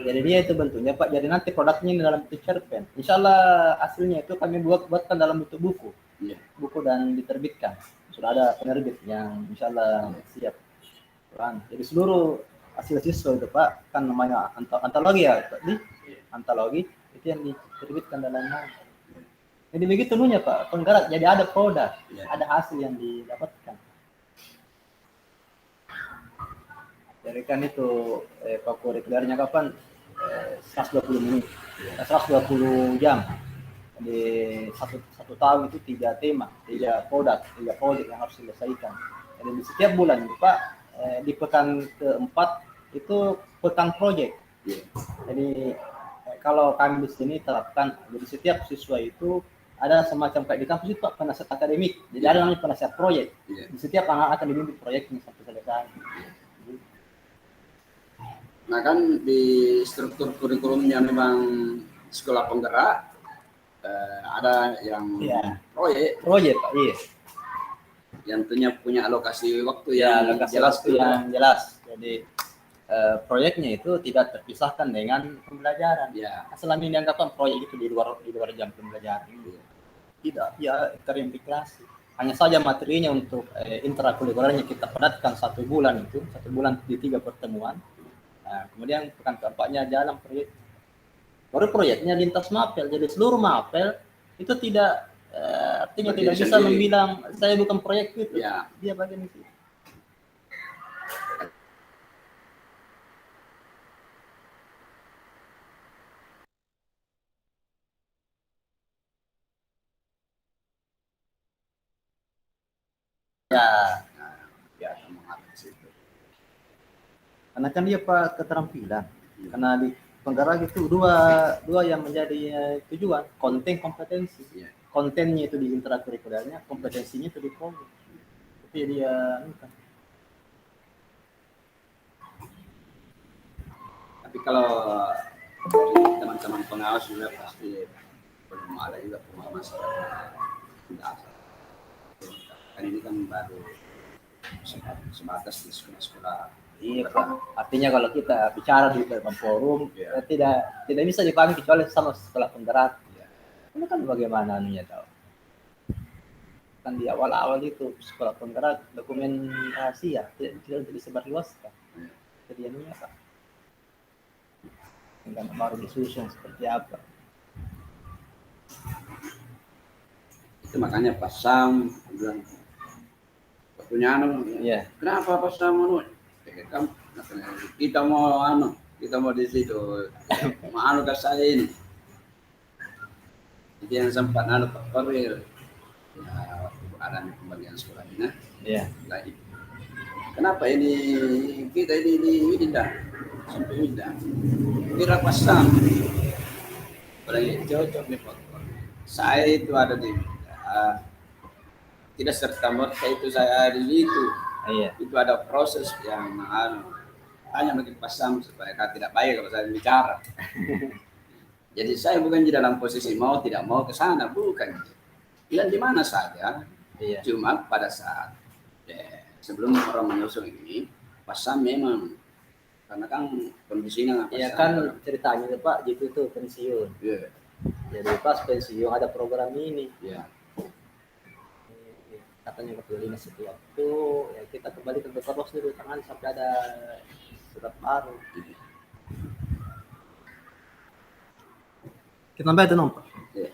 Jadi dia itu bentuknya Pak. Jadi nanti produknya dalam bentuk cerpen. Insya Allah hasilnya itu kami buatkan dalam bentuk buku. Ya. Buku dan diterbitkan. Sudah ada penerbit yang insya Allah siap. Jadi seluruh hasil siswa itu Pak kan namanya antologi ya Pak. Antologi itu yang diterbitkan dalam mana. Jadi begitu nunya Pak, penggerak jadi ada produk, ada hasil yang didapatkan. Jadi kan itu kokurikulernya kapan 120 menit, 120 jam. Di satu tahun itu 3 tema, 3 produk, 3 proyek yang harus diselesaikan. Jadi di setiap bulan Pak di pekan keempat itu pekan proyek. Jadi kalau kami di sini terapkan, jadi setiap siswa itu ada semacam kayak di kampus itu penasihat akademik. Jadi ada namanya penasihat proyek. Di setiap anak akan dibimbing proyeknya sampai selesai. Nah kan di struktur kurikulumnya memang sekolah penggerak ada yang proyek Pak, iya. Yang tentunya punya alokasi waktu Ya, yang alokasi jelas waktu yang jelas. Jadi proyeknya itu tidak terpisahkan dengan pembelajaran. Ya. Selama ini dianggapkan proyek itu di luar jam pembelajaran. Tidak, ya terintegrasi. Hanya saja materinya untuk intrakurikulernya kita padatkan 1 bulan itu, 1 bulan di 3 pertemuan. Nah, kemudian pekan keempatnya jalan proyek. Baru proyeknya lintas mapel. Jadi seluruh mapel itu tidak artinya Berdiri tidak bisa sendiri. membilang saya bukan proyek itu. Ya. Dia bagian itu. Ya, mengarah ke situ. Karena kan dia Pak keterampilan. Karena di penggerak itu dua yang menjadi tujuan, konten kompetensi. Ya. Kontennya itu di intrakurikulernya, kompetensinya itu di proyek. Itu dia Tapi kalau dari teman-teman pengawas juga pasti belum ada juga pemahaman secara dasar. Kan ini kan baru sebatas di sekolah-sekolah. Iya Pak. Artinya kalau kita bicara di dalam forum tidak bisa dipahami kecuali sama sekolah penggerak. Ini kan bagaimana anunya tahu. Kan di awal-awal itu sekolah penggerak dokumen rahasia tidak disebarluaskan. Jadi anunya Pak. Enggak baru disusun seperti apa. Itu makanya Pak Sam bilang punya kenapa Pak Sam kita mau di situ mau ke saya ini. Jadi yang sempat Pak Korwil waktu ada pembagian sekolah ini lagi. Kenapa ini kita ini tidak sampai tidak kira pasang. Apalagi cocok nih Pak. Saya itu ada di tidak serta merta itu saya di situ. Iya. Itu ada proses yang hanya mungkin pasang supaya tidak baik kalau saya bicara. Jadi saya bukan di dalam posisi mau tidak mau ke sana, bukan. Dan di mana saja. Iya. Cuma pada saat sebelum orang menyusul ini, pasang memang karena kan kondisinya Iya kan ceritanya itu Pak, gitu tuh pensiun. Iya. Jadi pas pensiun ada program ini. Iya. Katanya kepala dinas itu ya kita kembali ke pos dulu tangan sampai ada surat baru. Kita nambah itu nomor. Iya.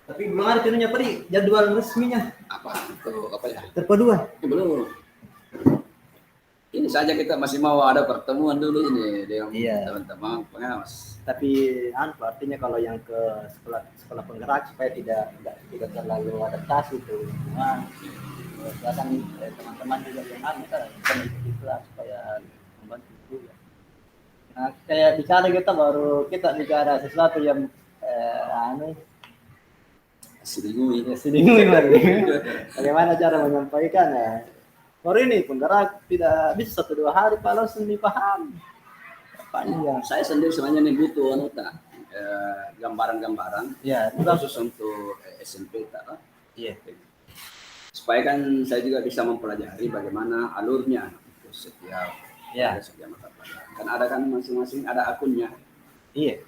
Tapi belum ada itunya Pak, jadwal resminya. Apa itu apa ya? Terpaduan. Belum. Ini saja kita masih mau ada pertemuan dulu ini dengan teman-teman pengawas. Tapi artinya kalau yang ke sekolah penggerak supaya tidak terlalu adaptasi itu. Nah, kan teman-teman juga yang kita ikutlah supaya membantu juga. Nah, kayak bicara kita baru kita bicara sesuatu yang Sedingui. Bagaimana cara menyampaikan ya? Baru ini penggerak tidak bisa 1-2 hari Pak langsung dipaham. Panjang. Saya sendiri sebenarnya nih butuh gambaran-gambaran. Ya, khusus untuk SMP tak? Iya. Supaya kan saya juga bisa mempelajari bagaimana alurnya untuk setiap mata pelajaran. Kan ada kan masing-masing ada akunnya. Iya.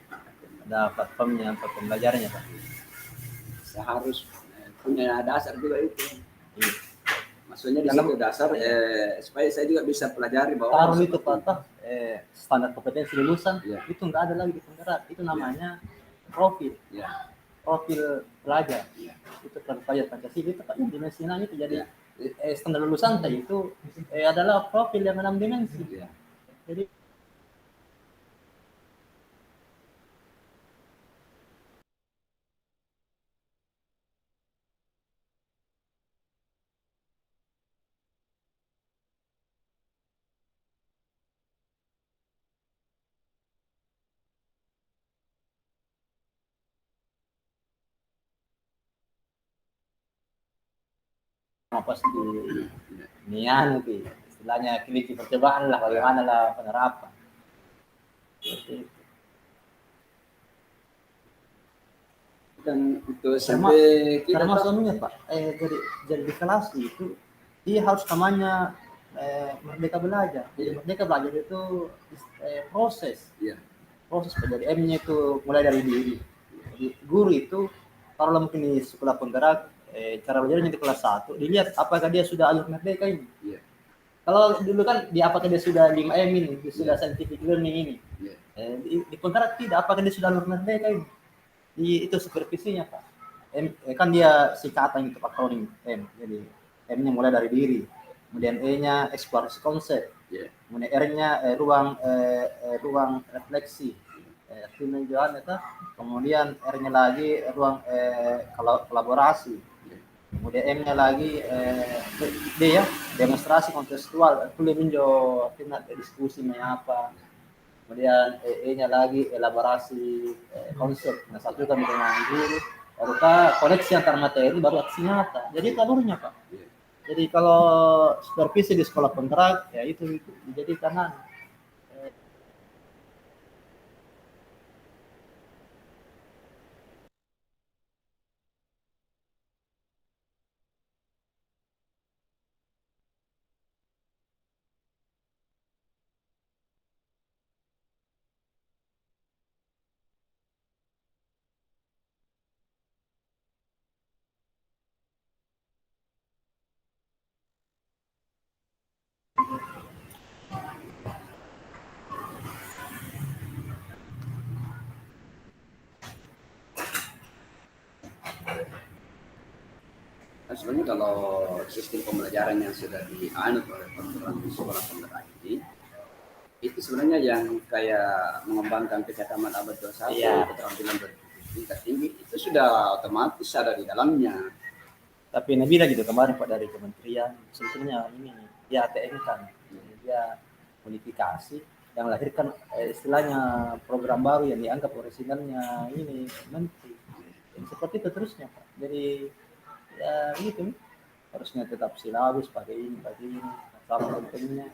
Ada platformnya, platform belajarnya Pak. Saya harus punya dasar juga itu. Iya. Maksudnya di situ dasar supaya saya juga bisa pelajari bahwa taruh itu Pak, standar kompetensi lulusan itu nggak ada lagi di penggerak, itu namanya profil. Profil pelajar. Itu pelajar Pancasila itu Pak, dimensinya itu jadi standar lulusan itu adalah profil yang 6 dimensi. Jadi pasti nian itu istilahnya kelinci percobaan lah, bagaimana lah penerapan. Seperti itu. Dan itu sampai kita termasuknya Pak, jadi di kelas itu dia harus namanya merdeka belajar. Jadi merdeka belajar itu proses. Proses dari M-nya itu mulai dari diri. Jadi guru itu kalau mungkin di sekolah penggerak cara belajarnya di kelas 1 dilihat apakah dia sudah alur merdeka ini. Kalau dulu kan apakah dia sudah 5M ini, dia sudah scientific learning ini. Di penggerak tidak, apakah dia sudah alur merdeka ini. Itu supervisinya Pak. Kan dia singkatan itu akronim M. Jadi M-nya mulai dari diri, kemudian E-nya eksplorasi konsep, kemudian R-nya ruang refleksi, tinjauan itu, kemudian R-nya lagi ruang kolaborasi, kemudian M-nya lagi D ya, demonstrasi kontekstual, itu meninjau diskusi apa. Kemudian E-nya lagi elaborasi konsep. Nah, satu kami dengan guru, baru koneksi antar materi, baru aksi nyata. Jadi alurnya Pak. Jadi kalau supervisi di sekolah penggerak, ya itu dijadikan Nah, sebenarnya kalau sistem pembelajaran yang sudah dianut oleh perguruan tinggi sekolah penggerak ini, itu sebenarnya yang kayak mengembangkan kecakapan abad 21, Iya. keterampilan tingkat tinggi, itu sudah otomatis ada di dalamnya. Tapi Nabila gitu kemarin Pak dari kementerian sebetulnya ini dia ATM kan dia modifikasi yang melahirkan istilahnya program baru yang dianggap orisinalnya ini menteri. Dan seperti itu terusnya Pak. Jadi ya gitu harusnya tetap silabus pakai ini sama kontennya.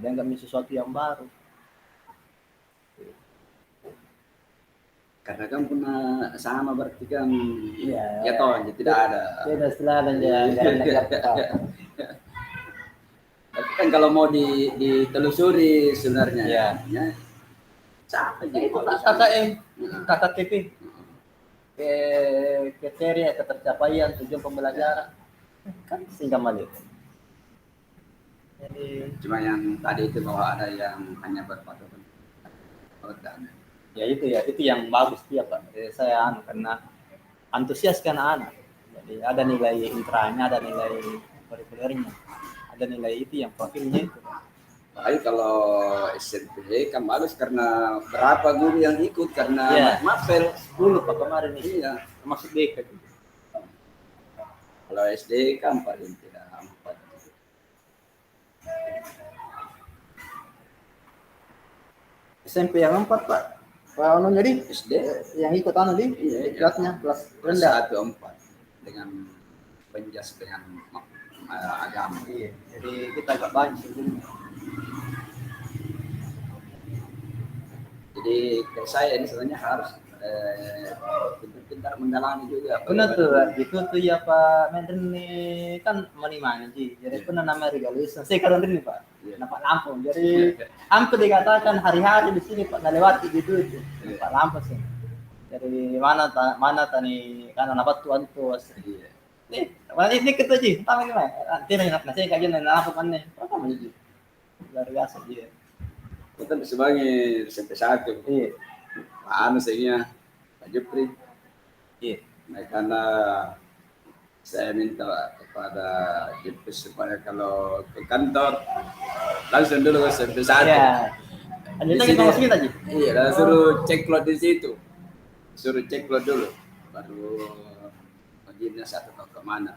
Ada nggak sesuatu yang baru. Karena kan pernah sama berarti kan, Iya. ya toh tidak ada. Beda istilah dan ya Tapi kan kalau mau ditelusuri sebenarnya, Iya. ya, sama aja. itu KKM, KKTP, kriteria ketercapaian tujuan pembelajaran kan sehingga mali. Jadi Cuma yang tadi itu bahwa ada yang hanya berpatokan dana. ya itu yang bagus dia Pak. Saya karena antusias kan anak. Jadi ada nilai intranya, ada nilai kurikulernya, ada nilai itu yang profilnya itu. Tapi kalau SMP kan bagus karena berapa guru yang ikut karena Iya. mapel 10 Pak kemarin ini. iya. Termasuk BK. Kalau SD kan paling tidak 4. SMP yang 4 Pak. Pak Ono jadi SD yang ikut anu di Iya. kelasnya kelas kelas rendah. 1 4 dengan penjas dengan agama. Iya, jadi kita agak banyak sebetulnya. Jadi kayak saya ini sebenarnya harus pintar-pintar mendalami juga. Benar tuh, itu tuh ya Pak Mendren nih kan mana sih. Jadi pernah nama regalisasi. Saya kan nih Pak. Iya. Nampak Lampung. Jadi hampir dikatakan hari-hari di sini Pak lewati gitu itu. Nampak Lampung sih. Jadi mana tani karena nabat tuan tuh. Iya. Nih, mana ini kita sih. Tahu gimana? Nanti nasi kajian dan apa kan nih? Apa mana sih? Luar biasa dia. Kita sebagai SMP 1. Iya. Anu saya Pak Jupri. Iya. Nah, karena saya minta kepada Jupri supaya kalau ke kantor langsung dulu ke SMP 1. Iya. Lanjut lagi mau kita aja. Iya, dan suruh cek load di situ. Suruh cek load dulu. Baru bagiannya satu ke kemana.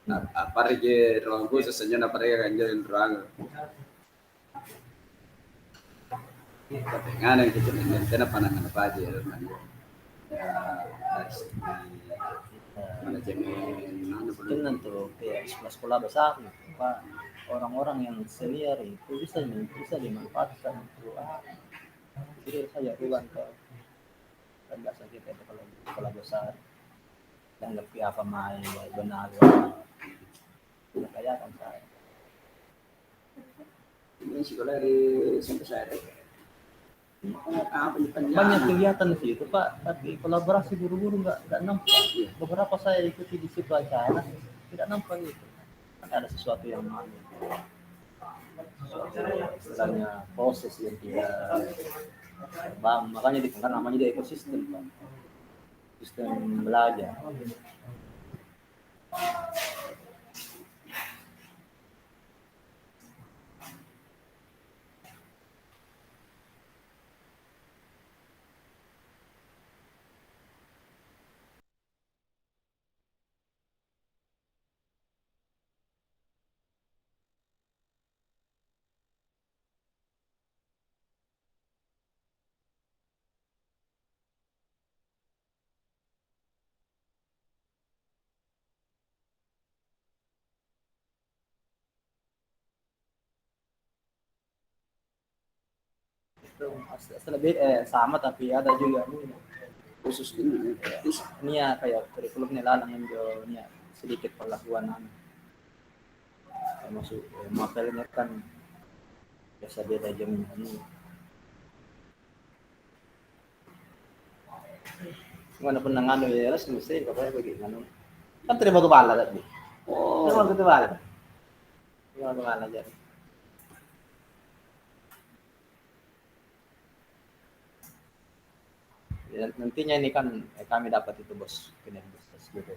Nah, apa aja ruang khusus saja apa aja kan jalan ruang. Tapi nggak yang kita maintain pandangan apa aja namanya. Ya, dari segi manajemen, Benar tuh kayak sekolah besar Pak, orang-orang yang senior itu bisa dimanfaatkan untuk jadi saya ruang ke biasa kita itu kalau sekolah besar dan lebih apa main benar kayak kan saya ini sekolah di SMP saya. banyak kegiatan sih itu Pak, tapi kolaborasi guru-guru nggak nampak. Beberapa saya ikuti di situ acara tidak nampak gitu. Kan ada sesuatu yang mana, sesuatu istilahnya proses yang tidak bang, makanya dikenal namanya di ekosistem Pak, sistem belajar. Lebih sama tapi ada juga ini Khusus ini. ini ya kayak kurikulum nilalang yang ini sedikit perlakuan termasuk mapelnya kan biasa beda jam ini mana pun ngano ya harus mesti apa bagaimana kan terima kepala tadi terima kepala jadi ya, nantinya ini kan kami dapat itu bos kinerja gitu.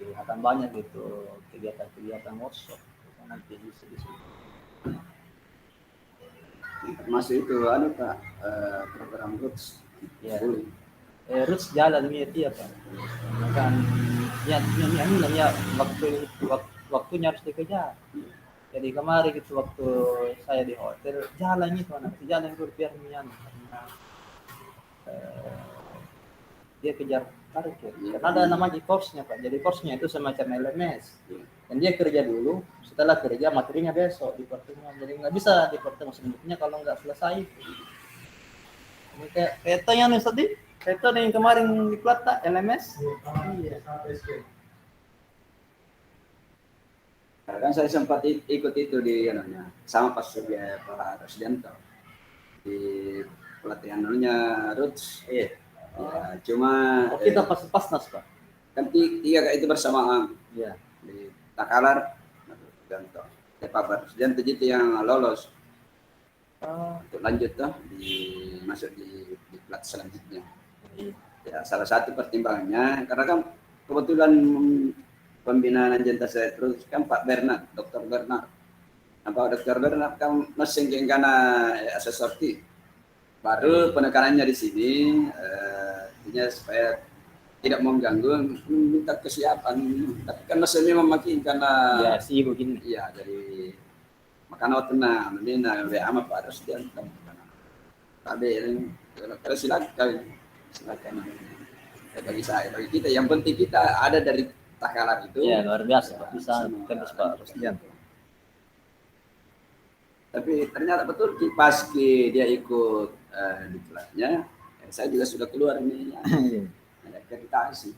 akan banyak gitu kegiatan-kegiatan workshop nanti di sini. Termasuk itu Pak, program Roots. Ya. Boleh. Roots jalan dia Pak. Kan ya waktunya harus dikejar. Jadi kemarin gitu waktu saya di hotel jalan itu anak jalan itu biar karena dia kejar target. Karena ada namanya course-nya Pak. Jadi course-nya itu semacam LMS. Dan dia kerja dulu, setelah kerja materinya besok di pertemuan. Jadi nggak bisa di pertemuan sebelumnya kalau nggak selesai. Ini kayak yang tadi, kayak yang kemarin di Plata LMS. Iya. Kan saya sempat ikut itu di sama Pak Surya Pak Rosdianto di pelatihan Roots. Iya. Ya, cuma kita pas-pasnas Pak. Kan tiga itu bersamaan. Iya. Di Takalar dan Pak Rosdianto itu yang lolos untuk lanjut masuk di plat selanjutnya. Ya, salah satu pertimbangannya karena kan kebetulan pembinaan Anjanta saya terus kan Pak Bernard, Dr. Bernard. Pak Dr. Bernard kan mesin karena asesor baru penekanannya di sini artinya supaya tidak mengganggu, minta kesiapan. Tapi kan mesinnya memakin karena ya sih begini. Iya, dari makanya tenang, menina sama Pak Rosdianto. Tapi kalau silakan. Bagi saya, bagi kita yang penting kita ada dari Takalar itu. Ya luar biasa Pak, bisa tembus Pak Rosdianto. Tapi ternyata betul pas dia ikut di kelasnya, saya juga sudah keluar nih. Ada akreditasi.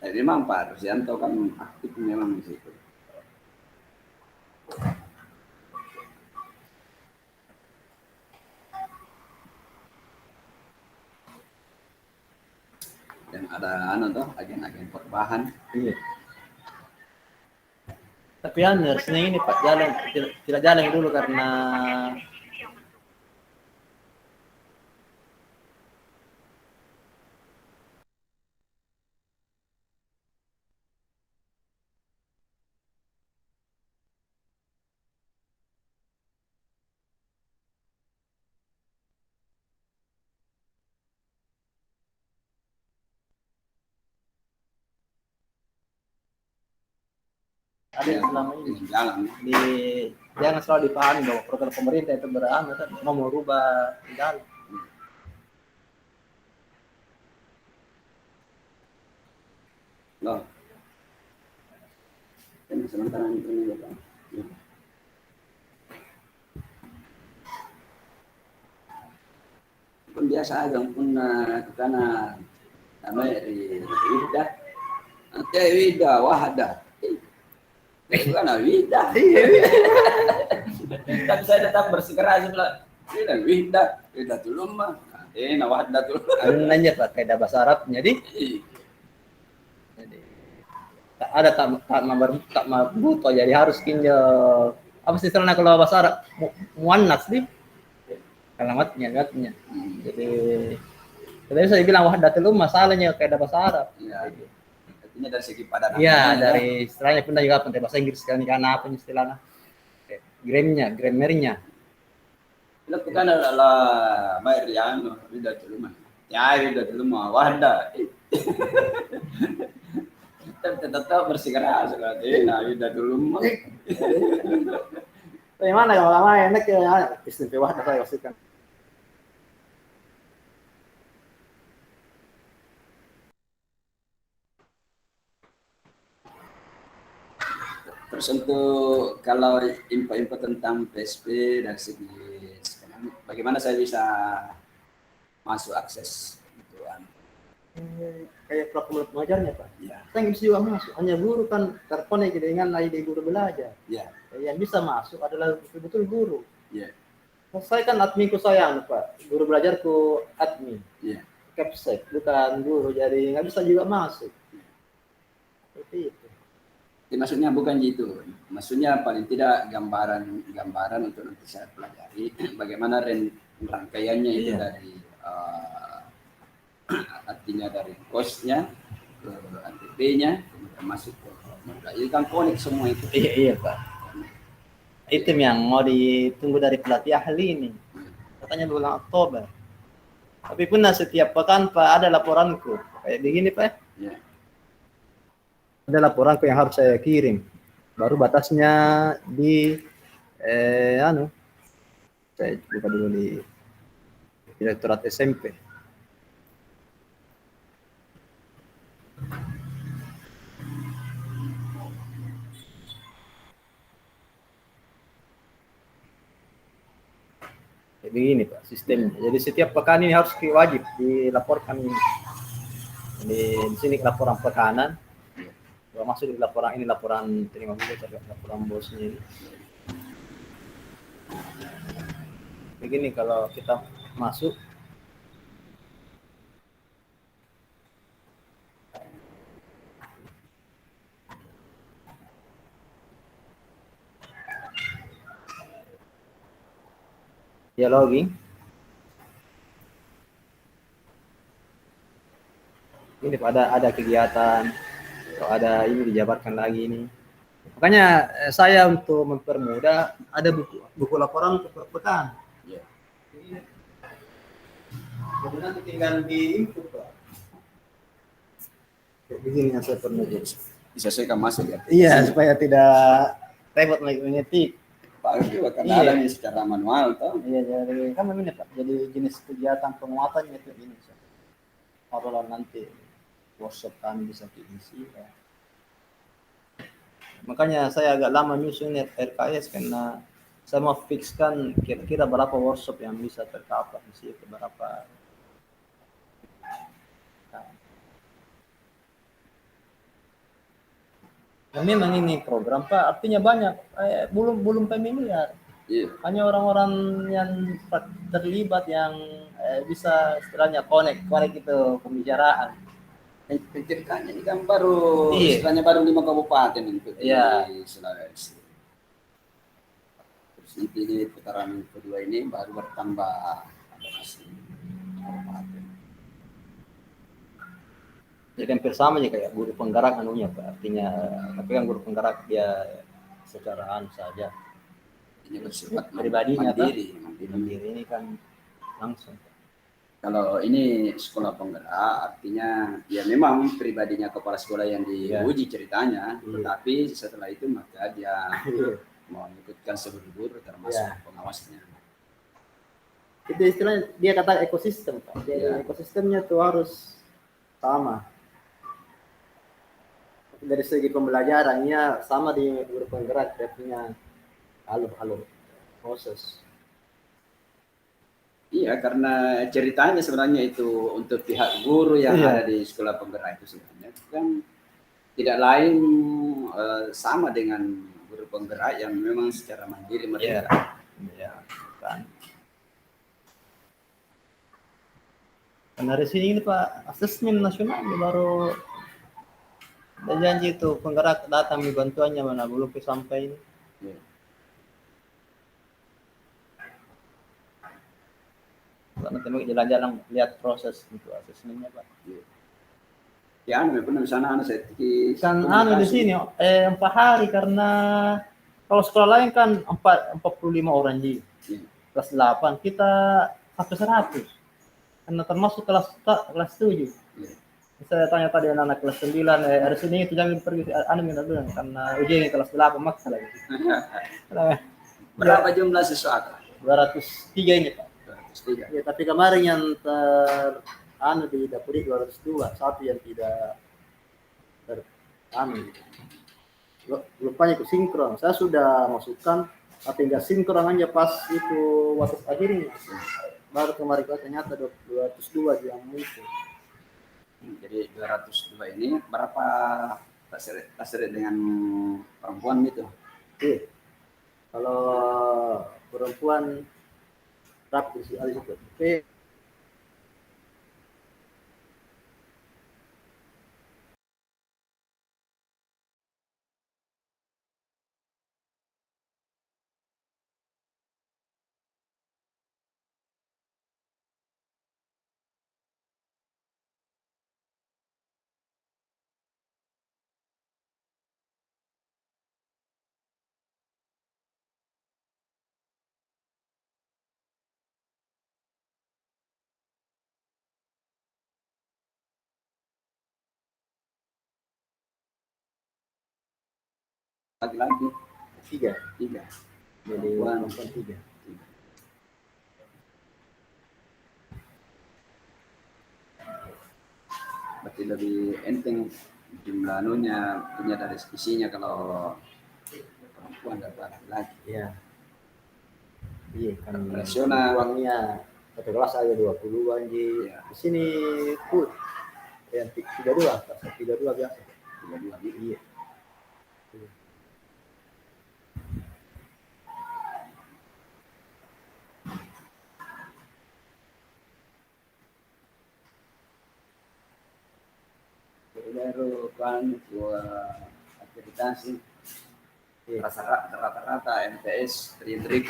Jadi memang Pak Rosdianto kan aktif memang di situ. Dan ada agen-agen perubahan. Iya. Tapi harusnya ini Pak jalan tidak jalan dulu karena ada yang selama ini jalan. jangan selalu dipahami bahwa program pemerintah itu mau merubah jalan. Loh. Ini sementara ini Pak. Pun biasa aja pun karena namanya Wida. Nanti Wida Wahda. Bukan Wida. Tapi saya tetap bersikeras pula. Wida dulu mah. Wahda dulu. Nanya Pak kayak bahasa Arab jadi tak ada tak mabuto jadi harus kinjo apa sih istilahnya kalau bahasa Arab muannas nih kalimatnya. Jadi tadi saya bilang wahdatul ummah masalahnya kayak bahasa Arab. Iya. Artinya dari segi padanan. Iya, dari istilahnya pun juga penting bahasa Inggris kan karena apa istilahnya? Grammarnya. Itu kan adalah Mariano Widatul Ummah. Ya, Widatul Ummah wahda. Tetap bersikeras berarti Widatul Ummah. Bagaimana kalau lama enak ya istimewa wahda saya maksudkan. Terus untuk kalau info-info tentang PSP dari segi bagaimana saya bisa masuk akses gituan? Kayak program pengajarnya Pak. Ya. Saya bisa juga masuk. Hanya guru kan terkonek dengan ID guru belajar. Ya. Yang bisa masuk adalah betul-betul guru. Ya. Saya kan adminku saya Pak. Guru belajarku admin. Ya. Capsek bukan guru jadi nggak bisa juga masuk. Seperti itu. Maksudnya bukan gitu. Maksudnya paling tidak gambaran untuk nanti saya pelajari bagaimana rangkaiannya itu dari artinya dari cost-nya ke ATP-nya, kemudian masuk ke modal. Itu kan konek semua itu. Iya, iya Pak. Itu yang mau ditunggu dari pelatih ahli ini. Katanya bulan Oktober. Tapi pun setiap pekan Pak ada laporanku. Kayak begini Pak. Ya. Ada laporanku yang harus saya kirim. Baru batasnya di saya buka dulu di Direktorat SMP. Kayak begini Pak sistemnya. Jadi setiap pekan ini harus wajib dilaporkan ini. Di sini laporan pekanan. Kalau masuk di laporan ini laporan terima kasih laporan bosnya ini. Begini kalau kita masuk dia login. Ini ada kegiatan atau ada ini dijabarkan lagi ini. Makanya saya untuk mempermudah ada buku laporan per pekan. Ya. Jadi nanti tinggal diinput Pak. Kayak begini yang saya pernah jadi. Disesuaikan masuk ya. Iya supaya tidak repot lagi mengetik. Pak juga kan Iya. ada nih secara manual toh. Iya jadi kan begini Pak. Jadi jenis kegiatan penguatannya itu ini. Kalau nanti workshop kami bisa diisi. Ya. Makanya saya agak lama nyusun RKS karena saya mau fixkan kira-kira berapa workshop yang bisa tercover di situ berapa. Ya, memang ini program Pak artinya banyak belum familiar. Iya. Hanya orang-orang yang terlibat yang bisa istilahnya connect itu pembicaraan. Penceritanya ini kan baru, Iya. istilahnya baru 5 kabupaten untuk Iya. di Sulawesi. Terus nanti di putaran kedua ini baru bertambah ada masih kabupaten. Jadi hampir sama aja kayak guru penggerak anunya Pak. Artinya tapi kan guru penggerak dia secara saja. Ini bersifat Pribadinya mandiri. Mandiri ini kan langsung. Kalau ini sekolah penggerak artinya ya memang pribadinya kepala sekolah yang diuji ceritanya, tetapi setelah itu maka dia mau ikutkan seluruh guru termasuk pengawasnya. Itu istilahnya dia kata ekosistem Pak. Jadi ekosistemnya tuh harus sama. Dari segi pembelajarannya sama di guru penggerak dia punya alur proses. Iya, karena ceritanya sebenarnya itu untuk pihak guru yang ada di sekolah penggerak itu sebenarnya kan tidak lain sama dengan guru penggerak yang memang secara mandiri mereka. Iya, kan. Dan dari sini ini Pak asesmen nasional baru ada janji itu penggerak datang di bantuannya mana belum sampai ini. Ya. Nanti mau jalan-jalan lihat proses untuk asesmennya Pak. Ya, pernah di sana saya Kan di sini 4 hari karena kalau sekolah lain kan 45 orang di kelas 8 kita sampai 100 karena termasuk kelas 7. Saya tanya tadi anak kelas 9 hari sini itu jangan pergi dulu karena ujian kelas 8 maksa lagi. Berapa jumlah siswa? 203 ini Pak. 203. Ya, tapi kemarin yang di dapur 202, satu yang tidak lupanya ke sinkron. Saya sudah masukkan tapi enggak sinkron aja pas itu waktu akhirnya. Baru kemarin ternyata 202 yang muncul. Jadi 202 ini berapa tasret dengan perempuan itu? Iya. Kalau perempuan praktis itu. laki-laki Tiga. 3. Jadi Perempuan. perempuan 3. Berarti lebih enteng jumlah anunya punya dari isinya kalau perempuan dapat laki. Iya. Iya kan Rasional. uangnya satu kelas aja 20-an ji. Iya. Di sini put yang 32, 32 biasa. 32 gitu. Iya. Baru kan buat akreditasi Iya. rata-rata MTS trik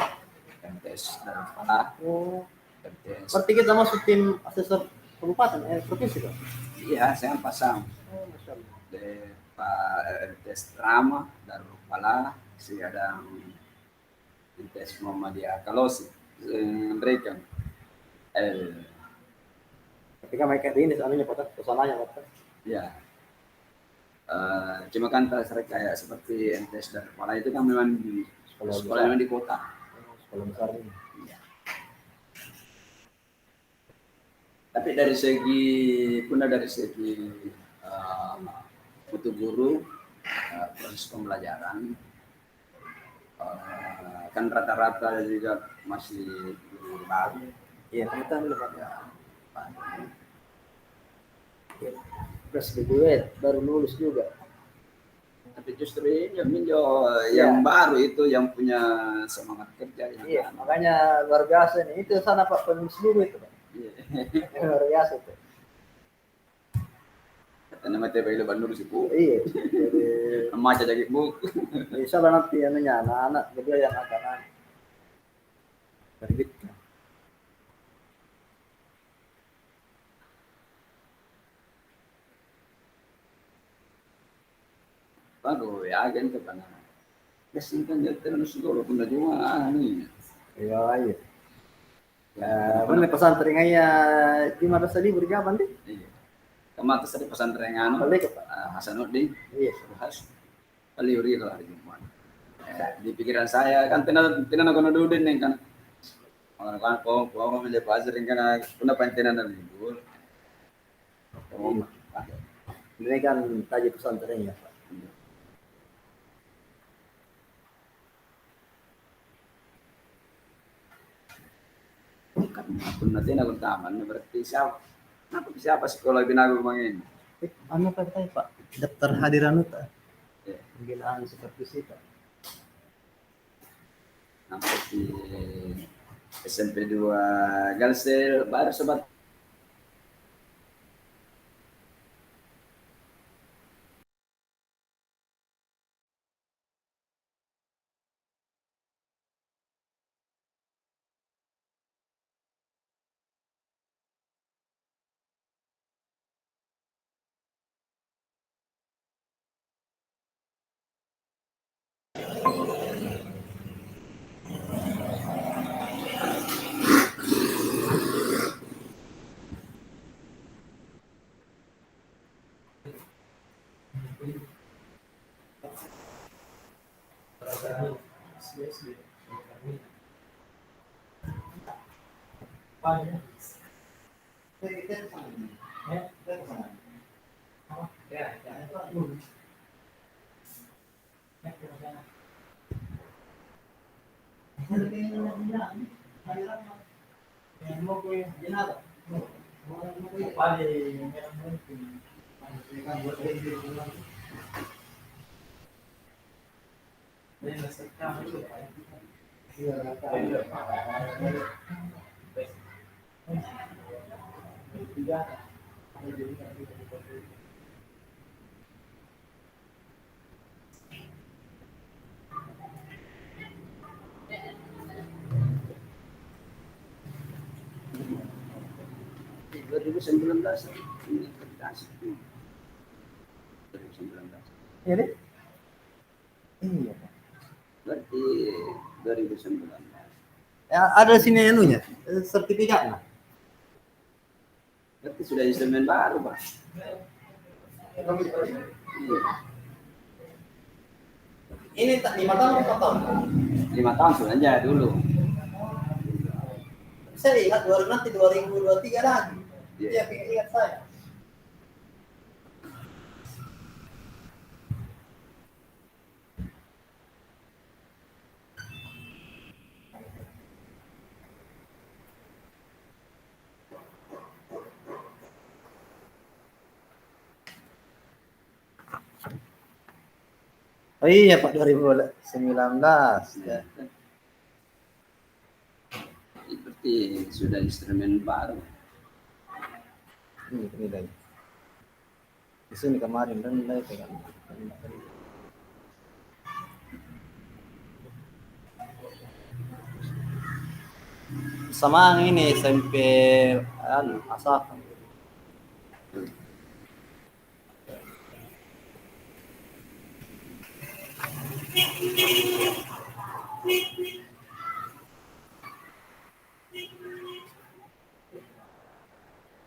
MTS dari sekolah Oh, MTS. berarti kita masuk tim asesor kabupaten provinsi kan? Iya, saya pasang Oh, Masya Allah. di Pak MTS drama dari kepala si ada MTS Muhammadiyah kalau si mereka Ketika mereka ini anunya Pak, pesananya Pak. ya cuma kan terserah kayak seperti MTS dari kepala itu kan memang di sekolah memang di kota. Sekolah besar ini. Iya. Tapi dari segi mutu guru, proses pembelajaran, kan rata-rata juga masih guru baru. Iya, kita dulu Pak. Ya, Pak. Plus graduate baru lulus juga. Tapi justru ini yang baru itu yang punya semangat kerja. Yang Iya, makanya luar biasa nih. Itu sana Pak penulis buku itu Pak. Iya. Luar biasa itu. Kata nama TPI Leban Nur sih bu. Iya. Jadi Maca jadi buku. insya Allah nanti anunya anak-anak juga yang akan terbitkan. Baru ya agen ke mana? Kesingkan dia terus dulu pun juga nih. Iya, iya. Ya, mana pesantren aja di madrasah di berjaban deh. Iya. Kemarin tadi pesantren anu Balik Pak. Hasanuddin. Iya. Has. Kali uri kalau hari Jumat. Di pikiran saya kan tenan kono dudin nih kan. Orang kan kok menjadi pasir kan puna pantenan libur. Oh, Ini kan taji pesantrennya Pak. kan aku nanti aku taman berarti siapa sekolah binagu mangin. Anu Pak tadi Pak, daftar hadiran itu. Ya. Pembinaan seperti itu. Sampai di SMP 2 Galsel baru sobat. Di 2019 ini akreditasi. 2019. Iya deh. Iya Pak. Berarti 2019. Ya, ada sini anunya, sertifikatnya. Berarti sudah instrumen baru, Pak. Iya. Ini 5 tahun 4 tahun. 5 tahun sebenarnya dulu. Saya ingat nanti 2023 lagi. Iya. Dia ingat saya. Oh iya Pak 2019 ya. Seperti sudah instrumen baru. Ini nilai. Di sini kemarin rendah itu kan. Sama ini SMP asal.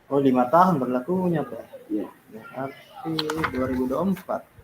Oh 5 tahun berlakunya Pak. Iya. Berarti 2024.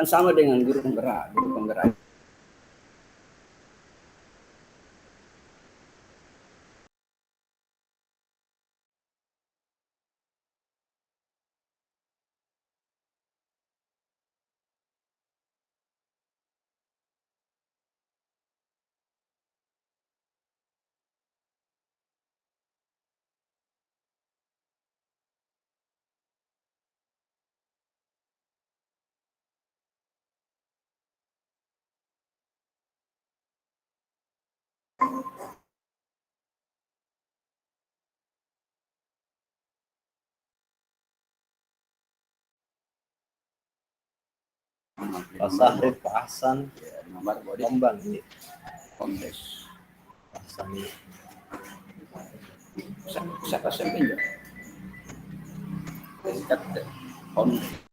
Kan sama dengan guru penggerak. Guru penggerak Pak Sahrif, Pak Hasan, nomor body Lombang ini. Kongres. Pak Hasan ini. Siapa sampingnya? Dekat Kongres.